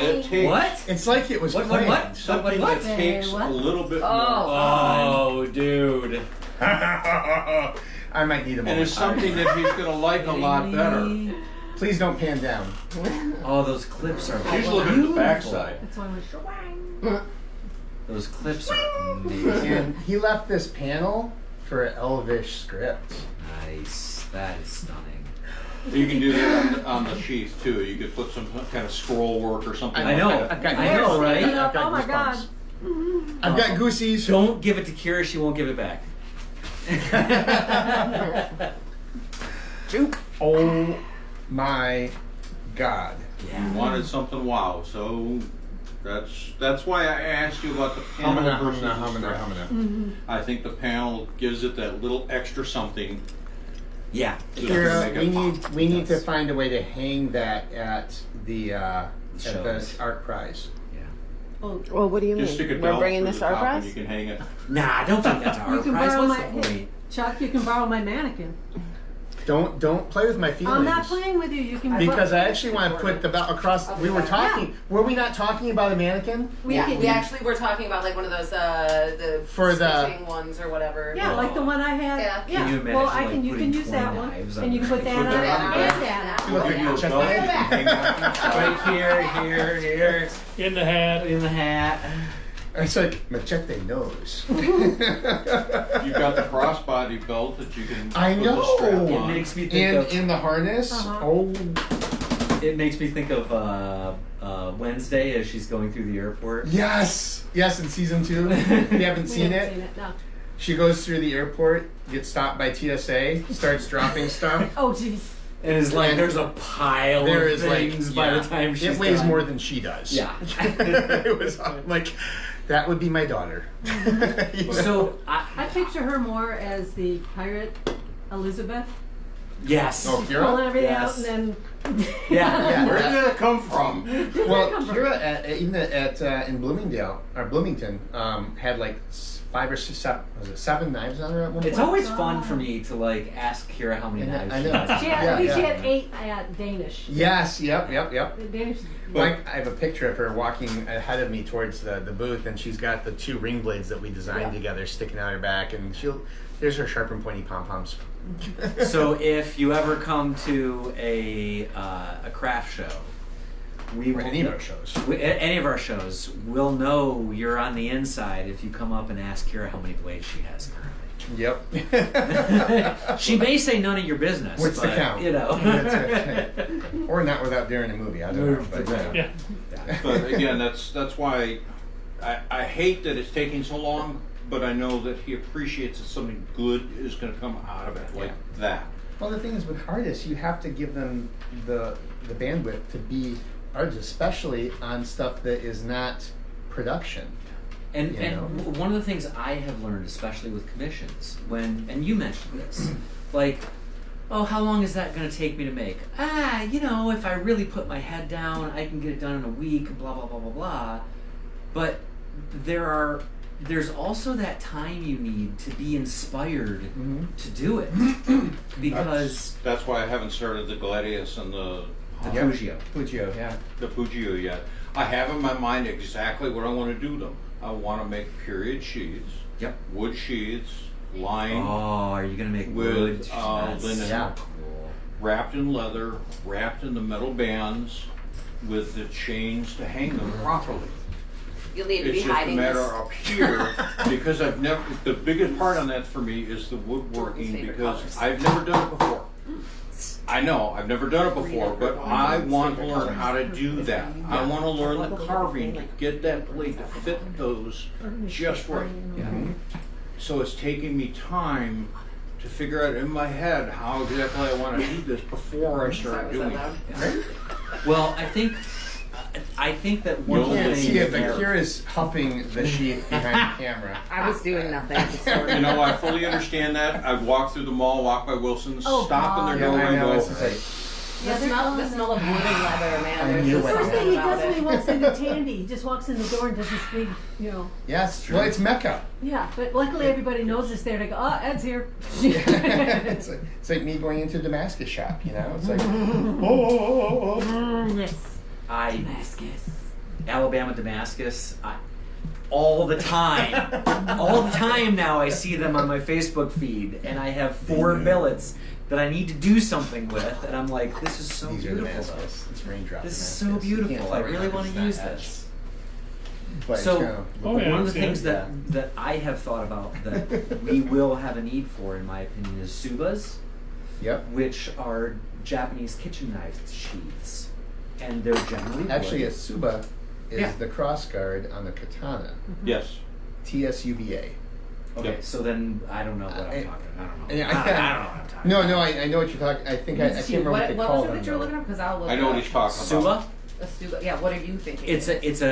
that takes What? It's like it was What? planned. What? something What? that takes What? a little bit more Oh. time. Oh, dude. I might need a And moment. it's something that he's going to like a lot better. Please don't pan down. Oh, those clips are She's looking at the backside. That's why I went shwang. Those clips are amazing. And he left this panel for an Elvish script. Nice. That is stunning. You can do that on the sheath too. You could put some kind of scroll work or something. I know. Like that. I've got I know, right? I've got Oh my God. goosebumps. I've got goosies. Don't give it to Kira. She won't give it back. Oh my God. Yeah. You wanted something wow, so that's why I asked you about the panel versus the stretch. I think the panel gives it that little extra something. Yeah. Just Kira, to make it we need to find a way to hang that at the shows. art prize. Well, what do you Just stick a mean? belt We're bringing through this the to our top and press? you can hang it. Nah, don't take that to our You can prize. borrow What's my the point? Chuck, you can borrow my mannequin. Don't play with my feelings. I'm not playing with you. You can Because I actually want to put the belt across. We were talking. Were we not talking about a mannequin? we Yeah, can, we actually were talking about like one of those the For the- stitching ones or whatever. Yeah, like the one I had. Yeah. Can you imagine, well, I like, can. You putting can use 20 that one, knives and you can on put there? that on Put that on and there. that. Look at your check Belt, bag. hang that. Right here, In the hat. in the hat. It's like Machete knows. You've got the crossbody belt that you can I put know. the strap It on. makes me think of. in the harness. Uh-huh. Oh, It makes me think of Wednesday as she's going through the airport. yes, in season 2. If you haven't seen it, No. she goes through the airport, gets stopped by TSA, starts dropping stuff. Oh, jeez. And it's like And there's a pile There of is like things by yeah, the time she's it weighs done. more than she does. Yeah. It was like that would be my daughter. You know? So I picture her more as the pirate Elizabeth, yes. Oh, pulling Kira. everything Yes. out and then. Yeah. Yeah. Where did that come from? Well, Kira, even at in Bloomingdale or Bloomington, had like 5 or 6, was it 7 knives on her at one point? It's always fun for me to like ask Kira how many I knives know. she has. She had, Yeah, I think she yeah. had 8 at Danish. Yes. Yep. Danish. Like I have a picture of her walking ahead of me towards the booth, and she's got the 2 ring blades that we designed together sticking out her back, and there's her sharp and pointy pom poms. So if you ever come to a craft show, we Or will any of our shows. Any of our shows, we'll know you're on the inside if you come up and ask Kira how many blades she has currently. Yep. She may say none of your business. What's the but, count? You know. Or not without daring a movie. I don't know. But, Yeah. But again, that's why I hate that it's taking so long, but I know that he appreciates that something good is going to come out of it like that. Well, the thing is, with artists, you have to give them the bandwidth to be artists, especially on stuff that is not production. And You and know? one of the things I have learned, especially with commissions, and you mentioned this, like, oh, how long is that going to take me to make? If I really put my head down, I can get it done in a week. Blah blah blah blah blah. But there's also that time you need to be inspired to do it, because That's why I haven't started the Gladius and the Puggio. Puggio, yeah. the Puggio yet. I have in my mind exactly what I want to do them. I want to make period sheets, Yep. wood sheets, lined, Oh, are you going to make With, wood? linen. so Yeah. cool. wrapped in leather, wrapped in the metal bands, with the chains to hang them properly. You'll need to It's be just a hiding matter this. up here because I've never. The biggest part on that for me is the woodworking Jordan's favorite because colors. I've never done it before. I know I've never done it before, but I want to learn how to do that. I want to learn the carving to get that blade to fit those just right. So it's taking me time to figure out in my head how exactly I want to do this before I start Was that doing loud? it. Well, I think that one You of the can't things See it, but that- Kira's huffing the sheet behind the camera. I was doing nothing. Just sort You of- know, I fully understand that. I've walked through the mall, walked by Wilson's, Oh, stop in God. their Yeah, door I and know. go, It's just like, the smell of wood and leather, man. I There's knew just it. First something thing he about does when he it. walks into Tandy, he just walks in the door and does this big, yes, well, it's Mecca. Yeah, but luckily everybody knows it's there. They go, oh, Ed's here. it's like me going into Damascus shop, It's like, oh. Yes. Alabama Damascus. all the time. All the time now I see them on my Facebook feed, and I have 4 billets that I need to do something with, and I'm like, this is so These are beautiful. Damascus. It's raindrop. This is so Damascus. You can't beautiful. I tell really right want now to 'cause use it's not this. But So, it's gonna Oh, look yeah. One of the see things it? that I have thought about that we will have a need for, in my opinion, is subas, Yep. which are Japanese kitchen knife sheaths, and they're generally Actually, a wood. suba is Yeah. the cross guard on the katana. Yes. TSUBA. Okay, Yep. so then I don't know what I'm I- talking. I don't know. Yeah, I don't know what I'm talking. No, about. no, I know what you're talking. I think I can't remember what they What call was it them. that you're though. looking up? Because I'll look I know it what up. he's talking about. Suba. A Suba. Yeah, what are you thinking? It's it is?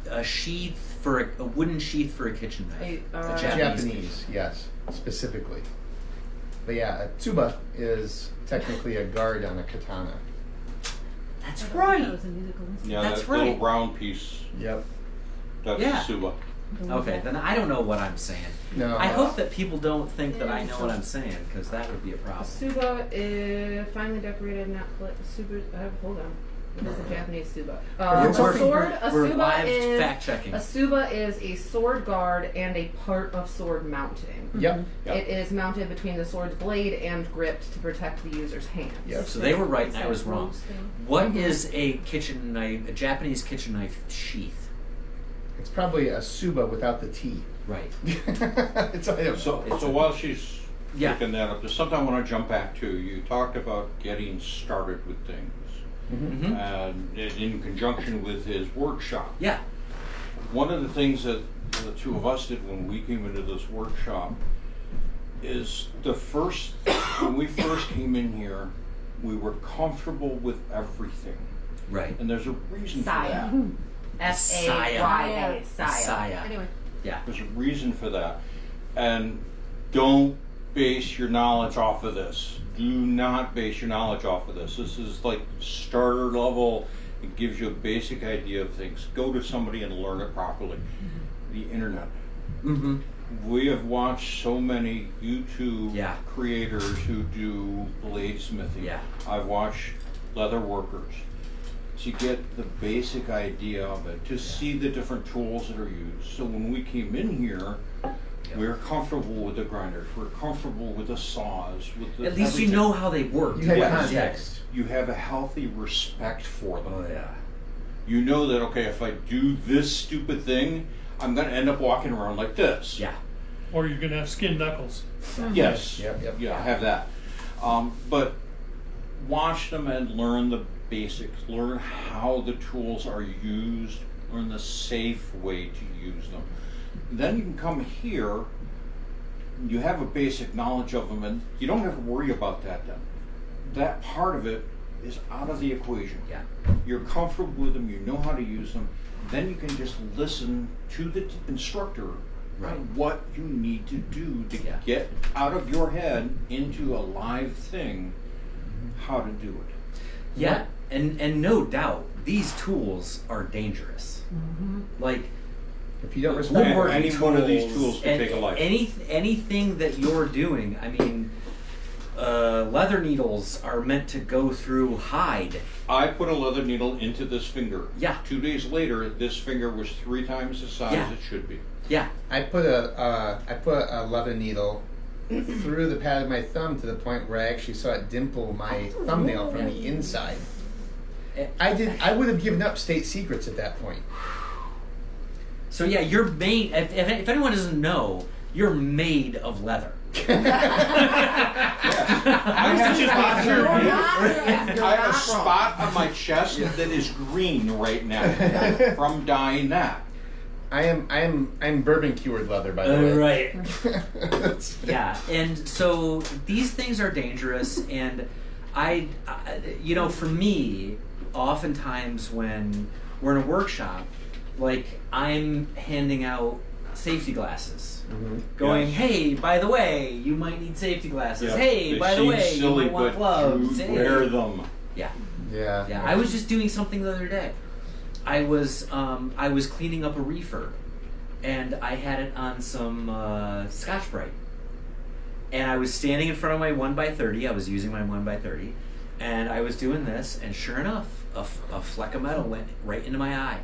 a sheath for a wooden sheath for a kitchen knife. A, Japanese, yes, specifically. But yeah, a tsuba is technically a guard on a katana. That's That right. was a musical instrument. Yeah, That's that little right. round piece. Yep. That's Yeah. the suba. Okay, then I don't know what I'm saying. No. I hope that people don't think that I know what I'm saying, because that would be a A problem. Suba is finely decorated, not Suba. Hold on. What is a Japanese Suba? We're- A sword. A We're Suba live is fact checking. a Suba is a sword guard and a part of sword mounting. Yep. Yep. It is mounted between the sword's blade and gripped to protect the user's hands. Yep. So they were right and I was wrong. What Mhm. is a kitchen knife, a Japanese kitchen knife sheath? It's probably a suba without the T. Right. It's I don't So, know. so while she's Yeah. looking that up, there's something I want to jump back to. You talked about getting started with things, Mm-hmm. and in conjunction with his workshop. Yeah. One of the things that the two of us did when we came into this workshop is when we first came in here, we were comfortable with everything, Right. and there's a reason for Saya. that. Saya. Saya. Anyway. Yeah. There's a reason for that. And don't base your knowledge off of this. Do not base your knowledge off of this. This is like starter level. It gives you a basic idea of things. Go to somebody and learn it properly. The internet. Mm-hmm. We have watched so many YouTube Yeah. creators who do bladesmithing. Yeah. I've watched leather workers. To get the basic idea of it, to see the different tools that are used. So when we came in here, we were comfortable with the grinders, we're comfortable with the saws, with the At least everything. you know how they work. You have Yes. context. You have a healthy respect for them. Oh yeah. You know that, okay, if I do this stupid thing, I'm going to end up walking around like this. Yeah. Or you're gonna have skin knuckles. Yes. Yep, yep. Yeah, I have that. But watch them and learn the basics. Learn how the tools are used. Learn the safe way to use them. Then you can come here. You have a basic knowledge of them, and you don't have to worry about that then. That part of it is out of the equation. Yeah. You're comfortable with them. You know how to use them. Then you can just listen to the instructor Right. on what you need to do to Yeah. get out of your head into a live thing, how to do it. Yeah. And no doubt, these tools are dangerous. Like If you don't And respect woodworking any one of these tools can and take a life. anything that you're doing, I mean, leather needles are meant to go through hide. I put a leather needle into this finger. Yeah. 2 days later, this finger was 3 times the size Yeah. it should be. Yeah. I put a leather needle through the pad of my thumb to the point where I actually saw it dimple my thumbnail from the inside. I would have given up state secrets at that point. So yeah, you're made. If anyone doesn't know, you're made of leather. I have a spot You're here. not- I have a spot on my chest that is green right now from dyeing that. I'm bourbon cured leather, by the way. Right. Yeah, and so these things are dangerous, and I, for me, oftentimes when we're in a workshop, like I'm handing out safety glasses, going, Yes. hey, by the way, you might need safety glasses. Yeah. Hey, They by the seem way, silly, you might want but gloves. you Hey. wear them. Yeah, Yeah. yeah. I was just doing something the other day. I was cleaning up a reefer, and I had it on some Scotch Brite. And I was standing in front of my 1x30. I was using my 1x30, and I was doing this, and sure enough, a fleck of metal went right into my eye.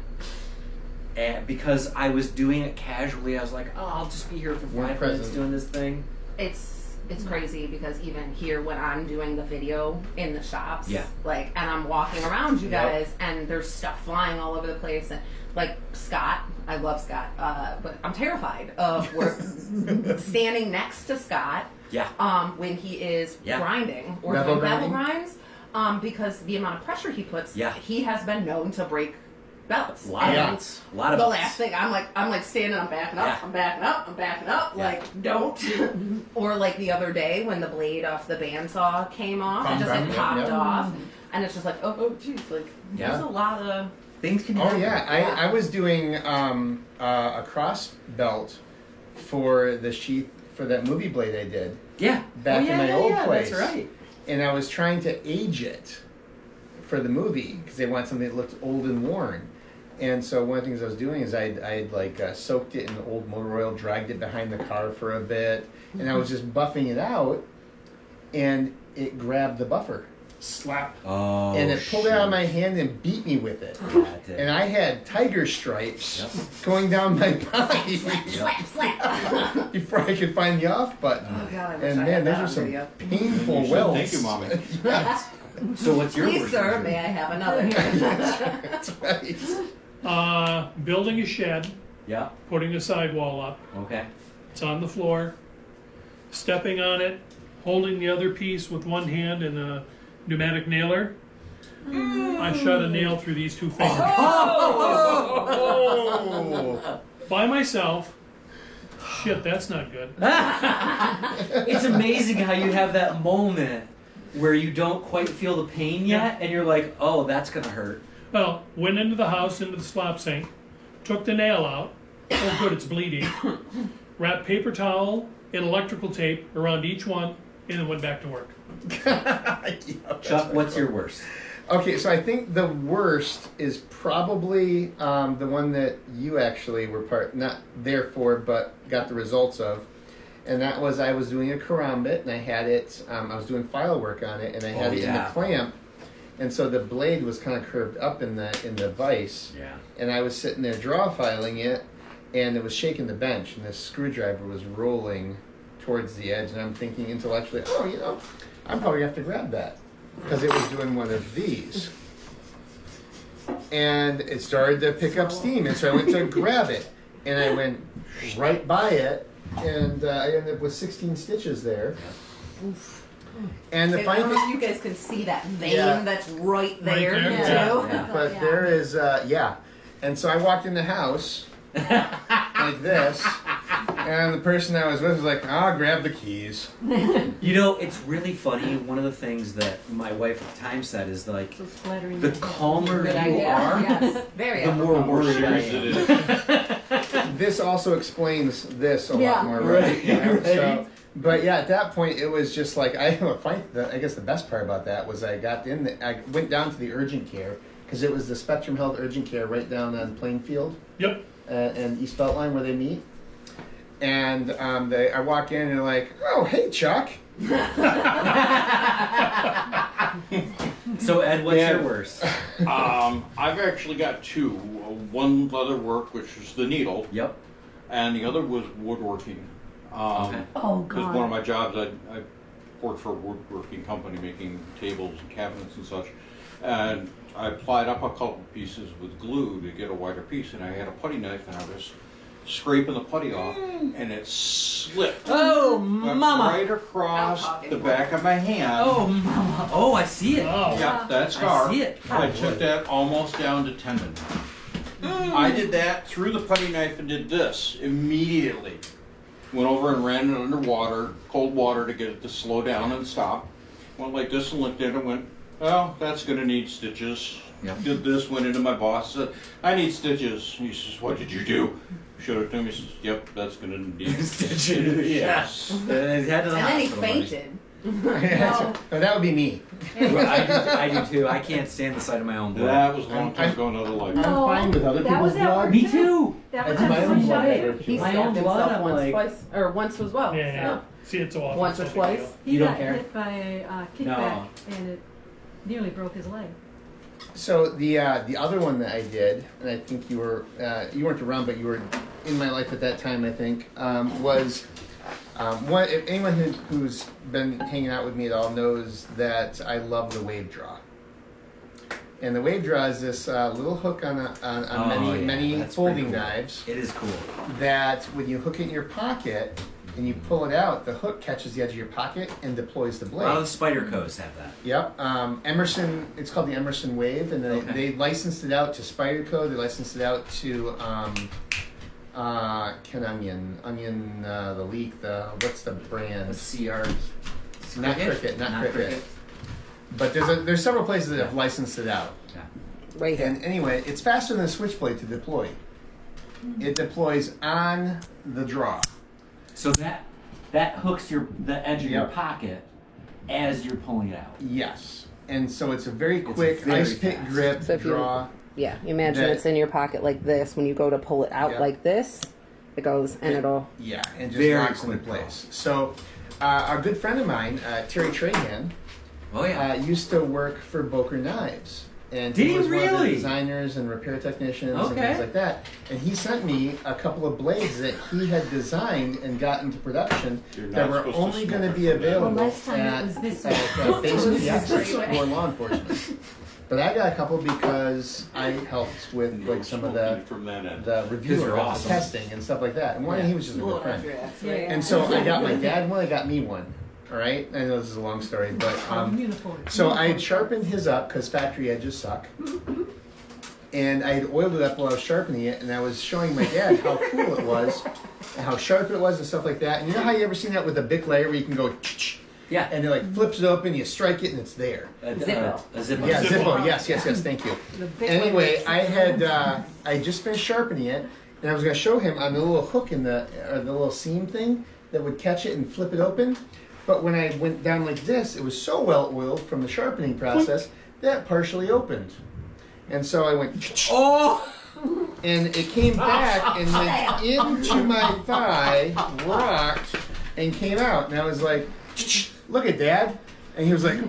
because I was doing it casually. I was like, oh, I'll just be here for We're 5 minutes present. doing this thing. It's crazy because even here when I'm doing the video in the shops, Yeah. like, and I'm walking around you Yep. guys, and there's stuff flying all over the place, and like Scott, I love Scott, but I'm terrified of standing next to Scott, Yeah. when he is Yeah. grinding or Bevel doing bevel grinding? grinds, because the amount of pressure he puts, Yeah. he has been known to break belts. A lot of And belts. A lot of the belts. last thing I'm like standing, I'm backing up, Yeah. I'm backing up, I'm backing up, Yeah. like don't. Or like the other day when the blade off the bandsaw came off, it just like Bum, popped yeah. off, and it's just like oh geez, like Yeah. there's a lot of Things can Oh happen. yeah, I was doing a cross belt for the sheath for that movie blade I did Yeah. back in my old place. That's right. And I was trying to age it for the movie because they want something that looked old and worn. And so one of the things I was doing is I'd like soaked it in old motor oil, dragged it behind the car for a bit, and I was just buffing it out, and it grabbed the buffer. Slap. Oh. And it pulled it out of shoot. my hand and beat me with it. Yeah, it did. And I had tiger stripes Yep. going down my body slap slap. before I could find the off button. Oh god, I wish And I man, had those that are on some video. painful You should. welts. Thank you, Mommy. Yes, So what's your Please, worst sir, injury? may I have another? that's right. Building a shed, Yeah. putting a sidewall up. Okay. It's on the floor. Stepping on it, holding the other piece with one hand and a pneumatic nailer. I shot a nail through these 2 fingers. Oh. By myself. Shit, that's not good. It's amazing how you have that moment where you don't quite feel the pain yet, and you're like, oh, that's gonna hurt. Well, went into the house, into the slop sink, took the nail out. Oh, good, it's bleeding. Wrapped paper towel and electrical tape around each one, and then went back to work. Chuck, what's your worst? Okay, so I think the worst is probably the one that you actually were not there for, but got the results of. And that was I was doing a karambit, and I had it. I was doing file work on it, and I had it in the clamp, and so the blade was kind of curved up in the vise. Yeah. And I was sitting there draw filing it, and it was shaking the bench, and the screwdriver was rolling towards the edge, and I'm thinking intellectually, oh, I'm probably gonna have to grab that because it was doing one of these. And it started to pick up steam, and so I went to grab it, and I went right by it, and I ended up with 16 stitches there. And the I funny don't know thing, if you guys can see that vein Yeah. that's right there, there, too. yeah. but there is, and so I walked in the house like this, and the person I was with was like, "I'll grab the keys." You know, it's really funny. One of the things that my wife at the time said is like, So splattering the the- calmer Good you idea. are, Yes, very the more apropos. worried I serious it am. is. This also explains this a Yeah. lot more, right? Right, Yeah, right. So, but yeah, at that point, it was just like I guess the best part about that was I went down to the urgent care because it was the Spectrum Health urgent care right down on Plainfield Yep. and East Beltline where they meet. And I walk in and they're like, "Oh, hey, Chuck." So Ed, what's Yeah. your worst? I've actually got two. One leather work, which was the needle, Yep. and the other was woodworking. Okay. Oh Because God. one of my jobs, I worked for a woodworking company making tables and cabinets and such. And I applied up a couple pieces with glue to get a wider piece. And I had a putty knife and I was scraping the putty off and it slipped. Oh, Went mama. right across I'm talking the back of my hand. Oh, mama. Oh, I see it. Oh. Yep, that scar. I see it. I Oh, took boy. that almost down to tendon. I did that, threw the putty knife and did this immediately. Went over and ran it under water, cold water to get it to slow down and stop. Went like this and looked at it and went, well, that's going to need stitches. Yep. Did this, went into my boss, said, I need stitches. He says, what did you do? Showed it to him, he says, yep, that's going to need Stitches, yeah. Yes. Head to the And then he hospital, buddy. fainted. No, that would be me. Well, I do too. I can't stand the sight of my own blood. That was a long time ago, another life. I'm fine with other that people's was at blood. work Me too. That was That's my at own some blood. shop. He My stabbed own himself blood, I'm once, like- twice, or once as well. Yeah. See it so often. Once or it's no big twice. deal. He You don't got care? hit by a kickback and it nearly broke his leg. So the other one that I did, and I think you weren't around, but you were in my life at that time. I think was one. If anyone who's been hanging out with me at all knows that I love the wave draw. And the wave draw is this little hook on many That's folding pretty cool. knives It is cool. that when you hook it in your pocket and you pull it out, the hook catches the edge of your pocket and deploys the A blade. lot of the Spydercos have that. Yep. Emerson, it's called the Emerson Wave, and they licensed it out to Spyderco. They licensed it out to Ken Onion, the Leak, what's the brand? A CR. Not Cricket, not Cricket. But there's several places that have licensed it out. Yeah. Right here. And anyway, it's faster than a switchblade to deploy. It deploys on the draw. So that hooks the edge of your Yep. pocket as you're pulling it out. Yes. And so it's a very quick very ice pick fast. grip So if you- draw. Yeah, imagine That- it's in your pocket like this. When you go to pull it out Yeah. like this, it goes and it'll. Yeah, and just Very locks into quick place. So a good friend of mine, Terry Trahan, Oh yeah. used to work for Boker Knives. And Did he he was one of the really? designers and repair technicians and Okay. things like that. And he sent me a couple of blades that he had designed and got into production You're that not were supposed to only going to smoke be it from that. available Well, last time it at, was this at, way. basically It was this access way. for law enforcement. But I got a couple because I helped with No like some of smoking from that end. the reviewer you're of awesome. the testing and stuff like that. And one, Yeah. he was just a good friend. Yeah. And so I got my dad one, I got me one. All right, I know this is a long story, but Uniform. so I had sharpened his up because factory edges suck, and I had oiled it up while I was sharpening it, and I was showing my dad how cool it was, and how sharp it was, and stuff like that. And you know how you ever seen that with a Bic layer where you can go, Yeah. and it like flips it open, you strike it, and it's there. Zippo. A Zippo. Yeah, Zippo. Zippo. Yes. Thank you. The big Anyway, one. I had I just finished sharpening it, and I was going to show him on the little hook in the little seam thing that would catch it and flip it open. But when I went down like this, it was so well oiled from the sharpening process that it partially opened, and so I went. Oh! And it came back and went into my thigh, rocked, and came out. And I was like, "Look at Dad," and he was like.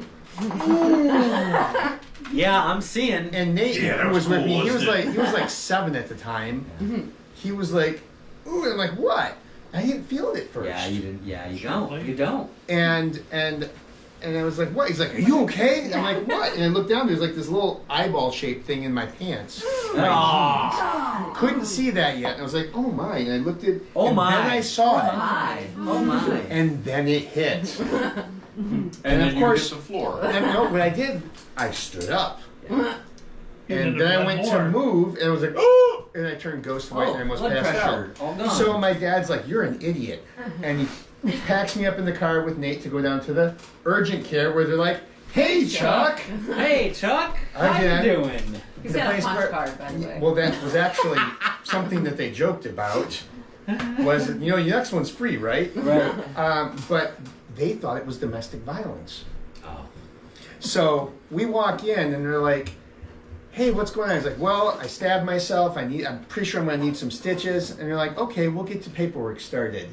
Yeah, I'm seeing. And Nate Yeah, that who was was with cool, me. He was wasn't like 7 at the time. He was like, "Ooh," and I'm like, "What?" I didn't feel it at first. Yeah, you didn't. Yeah, you Sure, don't. Blake. You don't. And I was like, "What?" He's like, "Are you okay?" I'm like, "What?" And I looked down. There's like this little eyeball shaped thing in my pants. Oh, Couldn't see that yet. And I was like, "Oh my!" And I looked at. oh and my. Then I saw it. My. Oh my. And then it hit. And And then of you course- hit the floor. And no, what I did, I stood up. You And ended then up I with went more. to move, and I was like, "Oh!" And I turned ghost white, and I almost blood passed pressure. out. All gone. So my dad's like, "You're an idiot," and he packs me up in the car with Nate to go down to the urgent care, where they're like, "Hey, Chuck." Hey, Chuck. How Again. you doing? He's The got a place punch where- card, by the way. Well, that was actually something that they joked about. Was your next one's free, right? Right. But they thought it was domestic violence. Oh. So we walk in, and they're like, "Hey, what's going on?" I was like, "Well, I stabbed myself. I'm pretty sure I'm going to need some stitches." And they're like, "Okay, we'll get the paperwork started."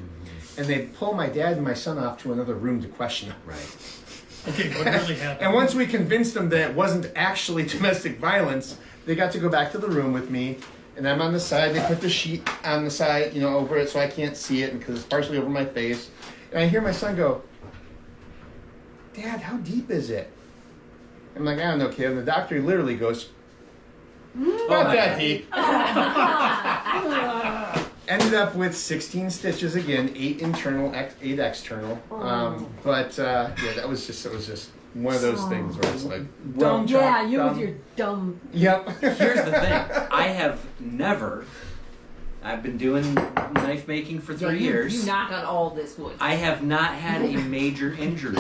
And they pull my dad and my son off to another room to question them. Right. Okay, what really happened? And once we convinced them that it wasn't actually domestic violence, they got to go back to the room with me. And I'm on the side. They put the sheet on the side, over it so I can't see it because it's partially over my face. And I hear my son go, "Dad, how deep is it?" I'm like, "I don't know, kid." And the doctor literally goes, "Not my that God. deep." Ended up with 16 stitches again, 8 internal, 8 external. But that was just one of those things where it's like, Dumb. Chuck, Yeah, you dumb. with your dumb. Yep. Here's the thing. I have never. I've been doing knife making for 3 years. You knock on all this wood. I have not had a major injury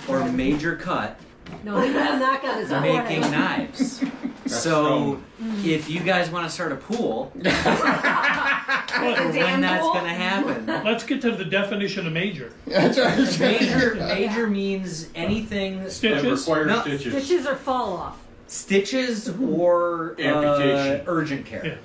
or major cut No, he got a knock on his making forehead. knives. So, if you guys want to start a pool, when damn that's pool. going to happen. Let's get to the definition of major. That's what I was saying. Major means anything. That Stitches? requires No. stitches. Stitches or fall off. Stitches or Amputation. urgent care. Yeah.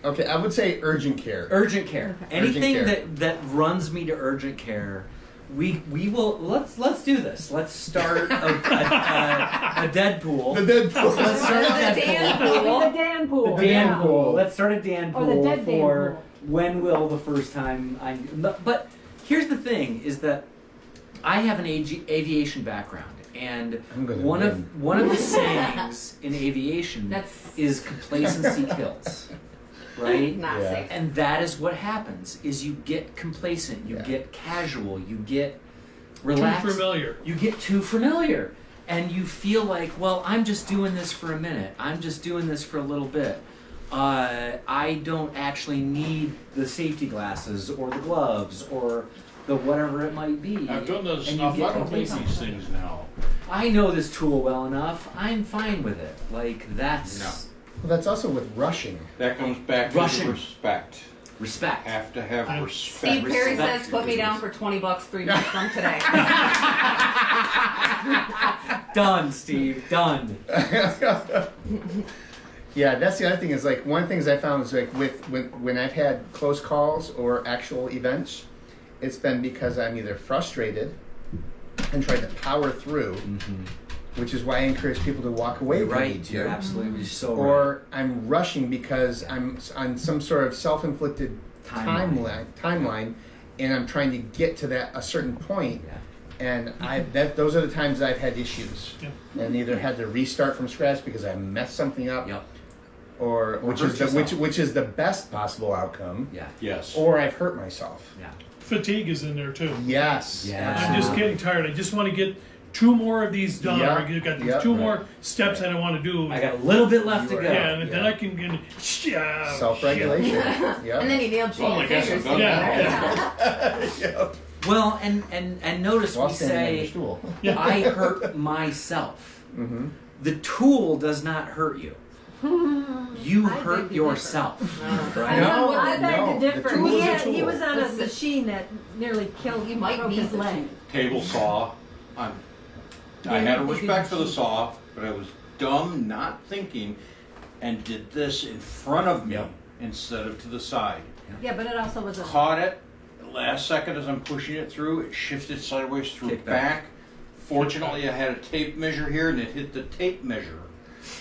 Okay, I would say urgent care. Urgent care. Okay. Anything Urgent care. that runs me to urgent care we will let's do this. Let's start a Deadpool. The Deadpool. Let's start a The Deadpool. Dan pool. The Dan pool. Dan yeah. pool. Let's start a Dan Or the pool dead Dan for pool. when will the first time I. But here's the thing: is that I have an aviation background, and I'm gonna one win. of the sayings in aviation is complacency kills, right? Not Yeah. safe. And that is what happens: is you get complacent, you Yeah. get casual, you get Too relaxed, familiar. you get too familiar, and you feel like, well, I'm just doing this for a minute. I'm just doing this for a little bit. I don't actually need the safety glasses or the gloves or the whatever it might be. I've done this And you enough. get I don't need complacent. these things now. I know this tool well enough. I'm fine with it. Like, that's No. Well, that's also with rushing. That comes back to Russian. the respect. respect. Have to have Yeah. respect. Steve Perry Respect says, "Put me down for $20 3 months from today." Done, Steve. Done. Yeah, that's the other thing is like one of the things I found is like when I've had close calls or actual events, it's been because I'm either frustrated and tried to power through, which is why I encourage people to walk away You're if they right. need You're to. absolutely so right. Or I'm rushing because I'm on some sort of self-inflicted timeline, and I'm trying to get to that a certain point. Yeah. And those are the times I've had issues, Yeah. and either had to restart from scratch because I messed something up, Yep. or which hurt is the, yourself. which is the best possible outcome, Yeah. Yes. or I've hurt myself. Yeah. Fatigue is in there too. Yes. Yeah. I'm just getting tired. I just want to get 2 more of these done. Yeah. Or I got these Yeah. 2 more steps that I want to do. I got a little bit left to You go. are- yeah, and then Yeah. I can get Self-regulation. Yeah. And then he nailed Well, I cheating guess fingers. I'm done. Yeah. Yeah. Well, and notice While we standing on your say, stool. I hurt myself. Mm-hmm. The tool does not hurt you. You I hurt beg to yourself. I Right? No, I beg no, to the differ. tool He, is a had, he tool. was on a Listen. machine that nearly killed. You might broke need his the leg. tool. Table saw. I had a respect for the saw, but I was dumb, not thinking, and did this in front of me Yep. instead of to the side. Yeah, but it also was a. Caught it. Last second as I'm pushing it through, it shifted sideways through Kick back. back. Fortunately, I had a tape measure here, and it hit the tape measure.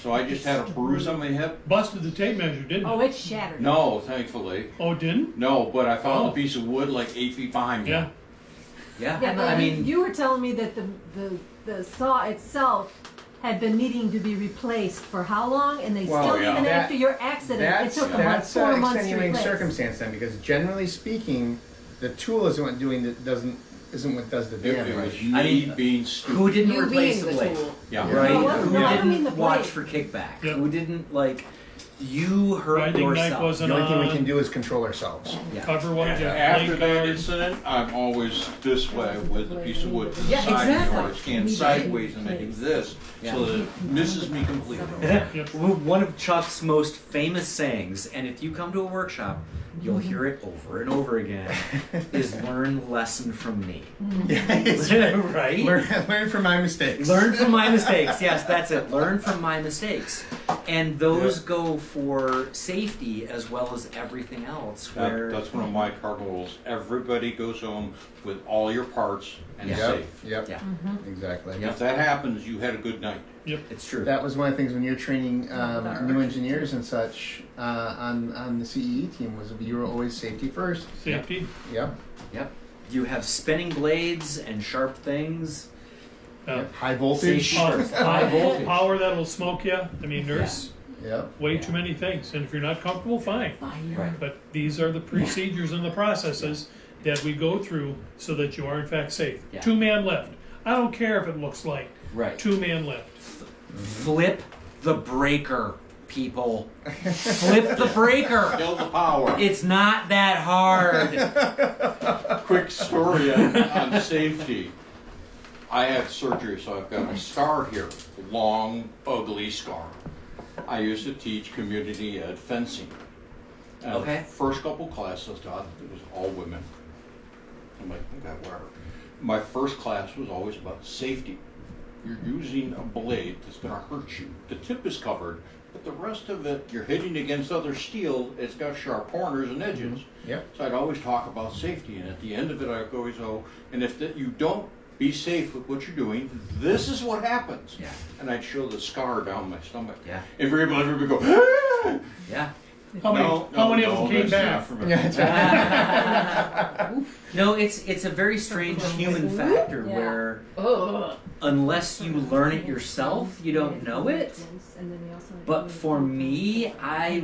So I just had a bruise on my hip. Busted the tape measure, didn't Oh, it? it shattered. No, thankfully. Oh, it didn't? No, but I found Oh. a piece of wood like 8 feet behind me. Yeah. Yeah. Yeah, but I mean, you were telling me that the saw itself had been needing to be replaced for how long? And they Well, still, yeah. even That- after your accident, it That's took them like that's 4 an months to extenuating replace. circumstance then, because generally speaking, the tool isn't what isn't what does the It was damage. me I mean, being stupid. who didn't You replace being the the blade? tool. Yeah. Right? No, Who no, I didn't mean the watch blade. for kickback? Yep. Who didn't you hurt Riding knife yourself? wasn't The only thing we on. can do is control ourselves. Yeah. Cover one, yeah. After blade that guard. incident, I'm always this way with a piece of wood to the Yeah, side, exactly. or it's scanned sideways and I do this, Yeah. so that it misses me completely. Yep. One of Chuck's most famous sayings, and if you come to a workshop, you'll hear it over and over again, is learn lesson from me. Right? Learn from my mistakes. Learn from my mistakes. Yes, that's it. Learn from my mistakes. And those go for safety as well as everything else. Where That's one of my cardinal rules. Everybody goes home with all your parts and Yeah. Yep. safe. Yep. Yeah, Exactly. If that happens, you had a good night. it's true. That was one of the things when you're training new engineers and such on the CEE team was you were always safety first. Safety. Yep. Yep. You have spinning blades and sharp things. Yep. High voltage. Safety first. High Power, voltage. power that'll smoke you. I mean, there's Yep. way too many things. And if you're not comfortable, fine. Right. But these are the procedures and the processes that we go through so that you are in fact safe. Yeah. 2-man lift. I don't care if it looks like Right. 2-man lift. Flip the breaker, people. Flip the breaker. Kill the power. It's not that hard. Quick story on safety. I had surgery, so I've got a scar here. Long, ugly scar. I used to teach community ed fencing. And Okay. the first couple classes I taught, it was all women. I'm like, okay, whatever. My first class was always about safety. you're using a blade that's going to hurt you. The tip is covered, but the rest of it, you're hitting against other steel. It's got sharp corners and edges. Yep. So I'd always talk about safety, and at the end of it, I'd always go, and if you don't be safe with what you're doing, this is what happens. Yeah. And I'd show the scar down my stomach. Yeah. Everybody would go, ah! Yeah. How many of them came back? That's not for me. Yeah, that's right. No, it's a very strange human factor Yeah. where Ugh. unless you learn it yourself, you don't know it. But for me, I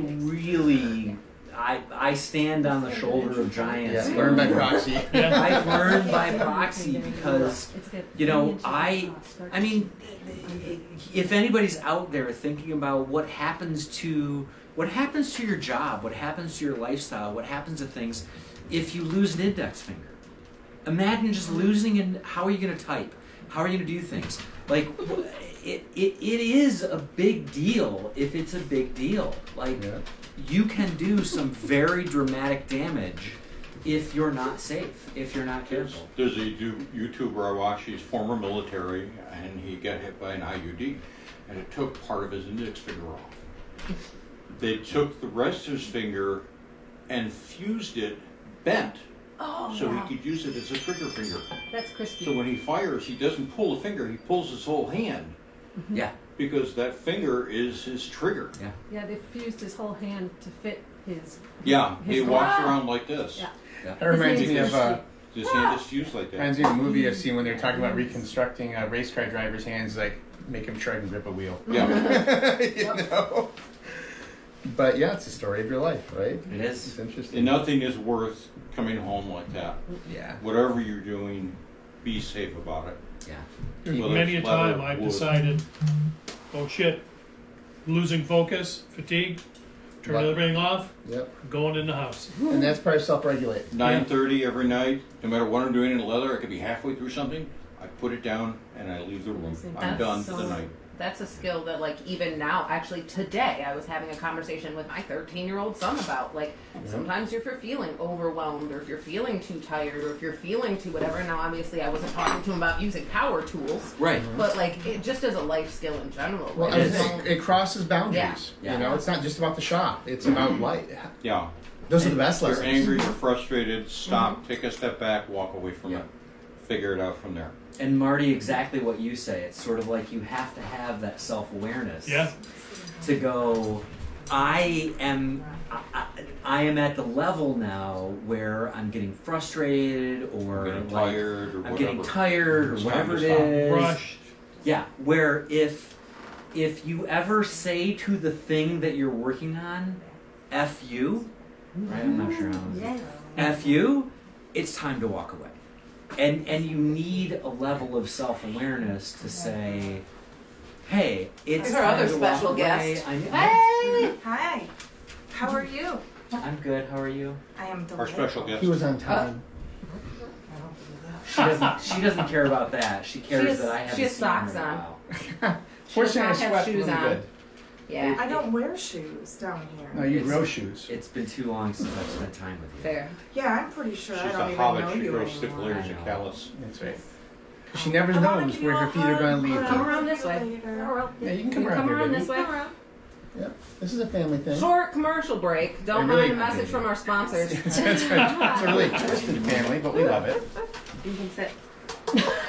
stand on the shoulder of giants. Yeah, learn by proxy. I learned by proxy because, you know, I mean, if anybody's out there thinking about what happens to your job, what happens to your lifestyle, what happens to things if you lose an index finger. Imagine just losing, and how are you going to type? How are you going to do things? Like, it is a big deal if it's a big deal. Like, you can do some very dramatic damage if you're not safe, if you're not careful. There's a YouTuber I watch, he's former military, and he got hit by an IUD, and it took part of his index finger off. They took the rest of his finger and fused it, bent, so he could use it as a trigger finger. That's crispy. So when he fires, he doesn't pull the finger, he pulls his whole hand. Yeah. Because that finger is his trigger. Yeah. Yeah, they fused his whole hand to fit his. Yeah, he His walks hand. around like this. Yeah. That reminds me of His hand is fused like that. reminds me of a movie I've seen when they're talking about reconstructing race car drivers' hands, like make them try and grip a wheel. Yeah. You know? But yeah, it's the story of your life, right? It is. It's interesting. And nothing is worth coming home like that. Yeah. Whatever you're doing, be safe about it. Yeah. Whether Many a it's leather, time I've wood. decided, oh shit, losing focus, fatigue, turn Right. everything off, Yep. going in the house. And that's part of self-regulate. 9:30 every night, no matter what I'm doing in leather, I could be halfway through something, I put it down and I leave the room. I'm That's done for the night. That's a skill that, like, even now, actually today, I was having a conversation with my 13-year-old son about, like, sometimes if you're feeling overwhelmed, or if you're feeling too tired, or if you're feeling too whatever. Now, obviously, I wasn't talking to him about using power tools, Right. but, like, it just as a life skill in general. Well, like, It is. it crosses boundaries. Yeah. You know, it's not just about the shop. It's about life. Yeah. Those are the best If lessons. you're angry, you're frustrated, stop, take a step back, walk away from it. Figure it out from there. And Marty, exactly what you say. It's sort of like you have to have that self-awareness. Yeah. To go, I am at the level now where I'm getting frustrated, or Getting like, tired, or I'm whatever. getting tired, or It's whatever it time to stop. is. Rushed. Yeah, where if you ever say to the thing that you're working on, F you, right? I'm not sure how Yes. F you, it's time to walk away. And you need a level of self-awareness to say, hey, it's Here's our time other to walk special away. guest. I'm Hi. How are you? good. How are you? I am Our delightful. special guest. He was on time. She doesn't care about that. She cares has- that I have she has socks on. Fortunately, I not have swept shoes really on. good. Yeah, I don't wear shoes down here. No, you grow shoes. It's been too long since I've spent time with you. fair. Yeah, I'm pretty sure She's I don't a even hobbit, know she you grows anymore. thick layers I of know. callus. That's right. She never I wanna knows give where you her a feet are going hug, to lead but Come her. I'll around see this you way. later. Yeah, you can You come can around come here, around baby. this way. Yep. This is a family thing. Short commercial break. Don't They're really mind a message from our sponsors. That's right. It's a really twisted family, but we love it. You can sit.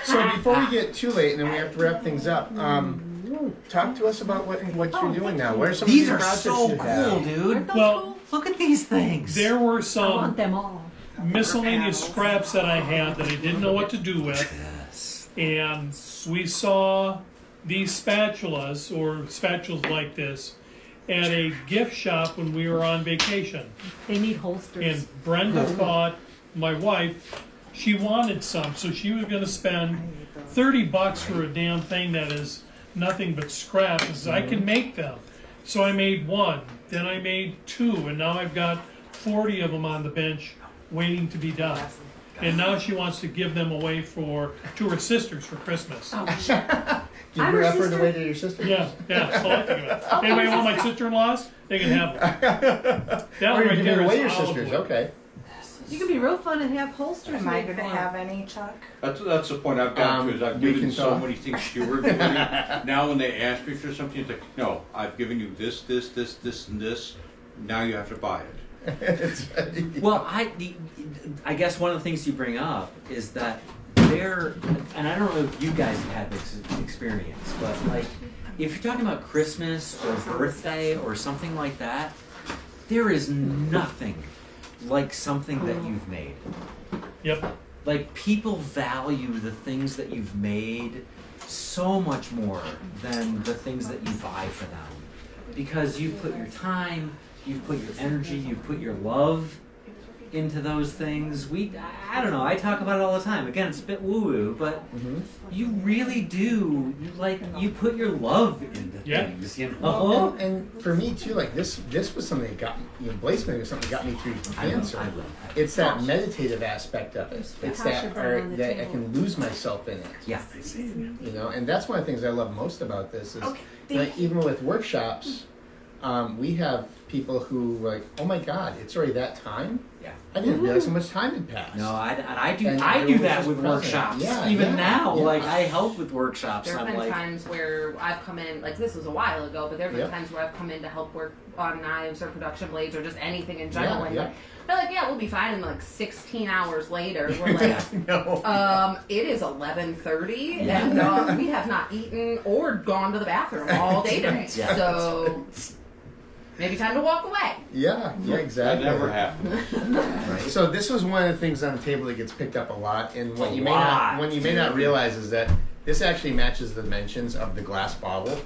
So before we get too late, and then we have to wrap things up, talk to us about what you're doing now. What are some These of are the projects so you cool, have? dude. Well, Look at these things. there were I some want them all. miscellaneous scraps that I had that I didn't know what to do with. Yes. And we saw these spatulas, or spatulas like this, at a gift shop when we were on vacation. They need holsters. And Brenda thought, my wife, she wanted some, so she was going to spend $30 for a damn thing that is nothing but scrap. And said, I can make them. So I made one, then I made two, and now I've got 40 of them on the bench waiting to be done. And now she wants to give them away to her sisters for Christmas. Give I'm your her effort sister. away to your sister. Yeah, that's all I think about. Anybody want my sister-in-laws? They can have them. That Or one you're right giving there away is your olive sisters. wood. Okay. You can be real fun and have holsters Am I made going to for 'em. have any, Chuck? That's the point I've got to is I've we given can so talk. many things to her. Now when they ask me for something, it's like, no, I've given you this, and this. Now you have to buy it. Well, I guess one of the things you bring up is that there, and I don't know if you guys have had this experience, but like, if you're talking about Christmas or birthday or something like that, there is nothing like something that you've made. Yep. Like, people value the things that you've made so much more than the things that you buy for them. Because you've put your time, you've put your energy, you've put your love into those things. I don't know, I talk about it all the time. Again, it's a bit woo-woo, but you really do, you put your love into things, you know? And for me too, like this was something that got me, bladesmithing was something that got me through cancer. I love It's that meditative aspect of it. It's that I can lose myself in it. Yeah. You know, and that's one of the things I love most about this is like, even with workshops, we have people who like, oh my God, it's already that time. Yeah. I didn't realize how much time had passed. No, I do And that everyone with was present. workshops. Yeah, Even yeah, now, yeah. like, I help with workshops. There have I'm been like, times where I've come in, like this was a while ago, but there have been Yep. times where I've come in to help work on knives or production blades or just anything in general. Yeah, And yeah. they're like, yeah, we'll be fine. And like 16 hours later, we're like, No. it is 11:30, Yeah. and we have not eaten or gone to the bathroom all day today. Yeah. So maybe time to walk away. Yeah, That exactly. never happened. So this was one of the things on the table that gets picked up a lot, and what A you lot. may not realize is that this actually matches the dimensions of the glass bottle.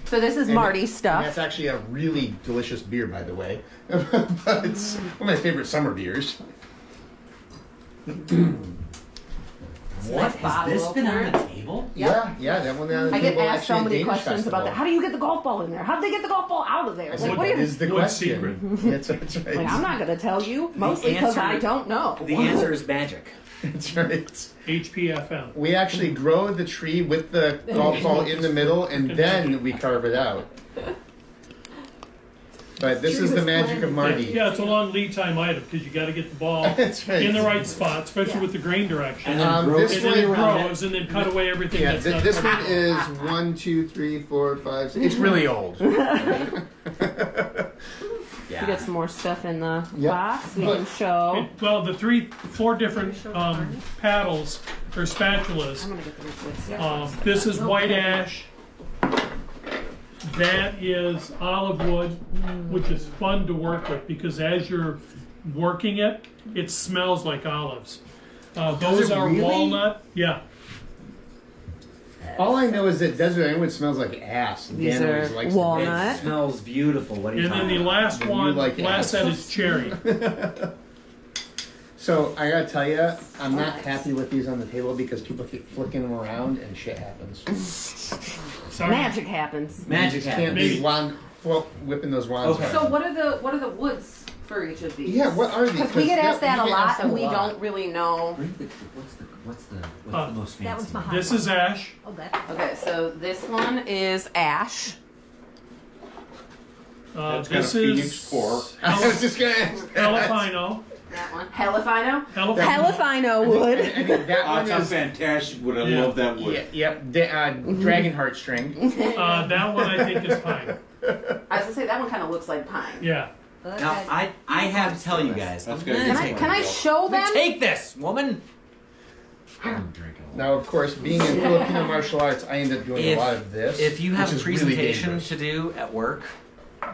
So this is And Marty's And stuff. that's actually a really delicious beer, by the way. But it's one of my favorite summer beers. what nice has bottle this been on opener. the table? Yep. Yeah, that one on the I get table asked so actually many at Danish questions about that. Festival. How do you get the golf ball in there? How do they get the golf ball out of there? Like, what That are is you? the What question. That's right. Like, I'm not going to tell you, mostly because answer- I don't know. The answer is magic. That's right. HPFM. We actually grow the tree with the golf ball in the middle, and then we carve it out. But this is the magic of Marty. Yeah, it's a long lead time item because you got to get the ball That's right. in the right spot, especially with the grain direction. And then And grow this it then it around grows, and then cut away everything Yeah, that's not this cut one away. is 1, 2, 3, 4, 5, 6. It's really old. We get some more stuff in the Yep. box. We But- can show. Well, the four different paddles or spatulas. I'm going to get those with This is white ash. That is olive wood, which is fun to work with because as you're working it, it smells like olives. Those it are really? walnut. Yeah. All I know is that Desert Island smells like ass. These Dan always are likes walnut. It smells beautiful. What are you And then talking the about? last And you one, like last set is cherry. So I gotta tell you, I'm not happy with these on the table because people keep flicking them around and shit happens. Sorry. Magic happens. Magic Can't happens. Maybe. be whipping those wands Okay. So around. what are the woods for each of these? Yeah, what are these? Because we get asked that a we get lot, asked and that we a lot. don't really know. What's the most fancy? That one's one? behind. This is ash. Oh, that. Okay, so this one is ash. That's got This a Phoenix is core. I was just gonna ask that. Halifino. That one. Halifino? Halifino. Halifino wood. I mean, that Oh, one it's a is. fantastic wood. I Yeah. love that wood. Yep, dragon heartstring. That one I think is pine. I was gonna say that one kind of looks like pine. Yeah. Now I have to tell you guys. That's I'm good. gonna Can I take can I this. show them? Take this, woman. I'm drinking. Now, of course, being in Filipino martial arts, I end up doing a lot of this. If you have which a is really presentation dangerous. to do at work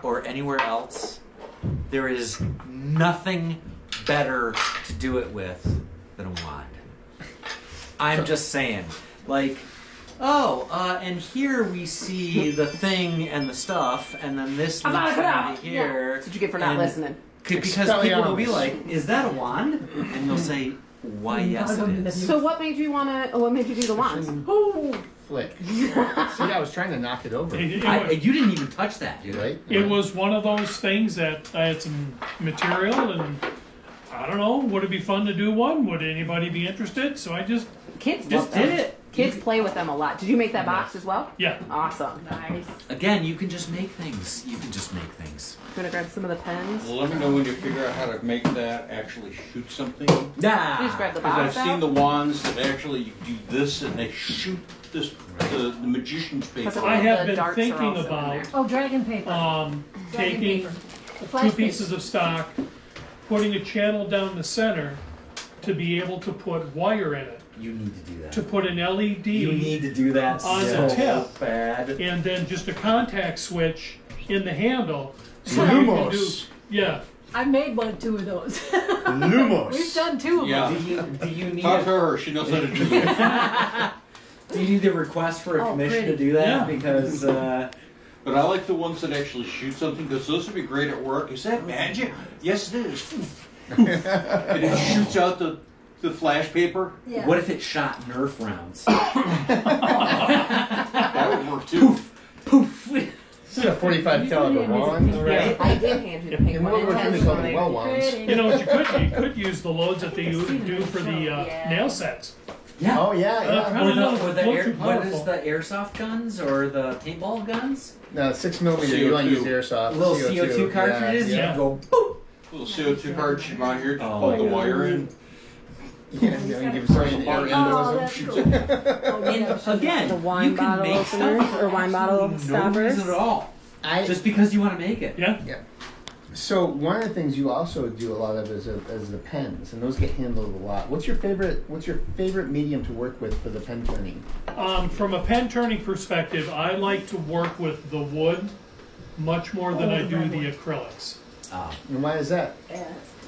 or anywhere else, there is nothing better to do it with than a wand. I'm just saying. Like, and here we see the thing and the stuff, and then this I'm next not one gonna- right here. That's what you get for not and- listening. Because people will be like, "Is that a wand?" And you'll say, "Why, yes, it is." So what made you what made you do the wands? Flick. See, I was trying to knock it over. It You didn't even touch that, dude. Right? It was one of those things that I had some material and I don't know, would it be fun to do one? Would anybody be interested? So I just Kids did love them. it. Kids play with them a lot. Did you make that box as well? Yeah. Awesome. Nice. Again, you can just make things. You can just make things. I'm gonna grab some of the pens. Well, let me know when you figure out how to make that actually shoot something. Nah. You just grab the Because box I've seen out. the wands that actually do this and they shoot this, the magician's Because paper. I all have the been darts are thinking also in about there. Oh, dragon paper. Dragon taking paper. two Flash pieces of stock, putting a channel down the center to be able to put wire in it, You need to do that. to put an LED, You need to do that On so the tip. bad. and then just a contact switch in the handle. So you can do, Lumos. yeah. I made 2 of those. Lumos. We've done 2 of Yeah. them. Do you need Talk to a, her, she knows how to do that. do you need a request for a Oh, commission pretty. to do that? Yeah. Because But I like the ones that actually shoot something because those would be great at work. Is that magic? Yes, it is. And it shoots out the flash paper. Yeah. what if it shot Nerf rounds? That would work too. Poof. This is a 45 caliber wand. Right? I did hand you the pink In one. World War II, they called them intentionally. well wands. You know what you could use the loads that they do for the nail sets. Yeah. Oh, yeah, I yeah. don't know, Or the look air, too what is powerful. the airsoft guns or the paintball guns? No, 6mm, you want to use CO2. airsoft. Little CO2 cartridges. Yeah, Yeah. You go boop. Little CO2 cartridge on here, just Oh plug my the God. wire in. yeah. Yeah, give somebody the air Oh, embolism. that's Shoots cool. it. And again, The wine you can bottle make opener stuff or wine bottle no stoppers. reason at all. I, Just because you want to make it. Yeah. So one of the things you also do a lot of is the pens, and those get handled a lot. What's your favorite medium to work with for the pen turning? From a pen turning perspective, I like to work with the wood much more than I do the acrylics. And why is that?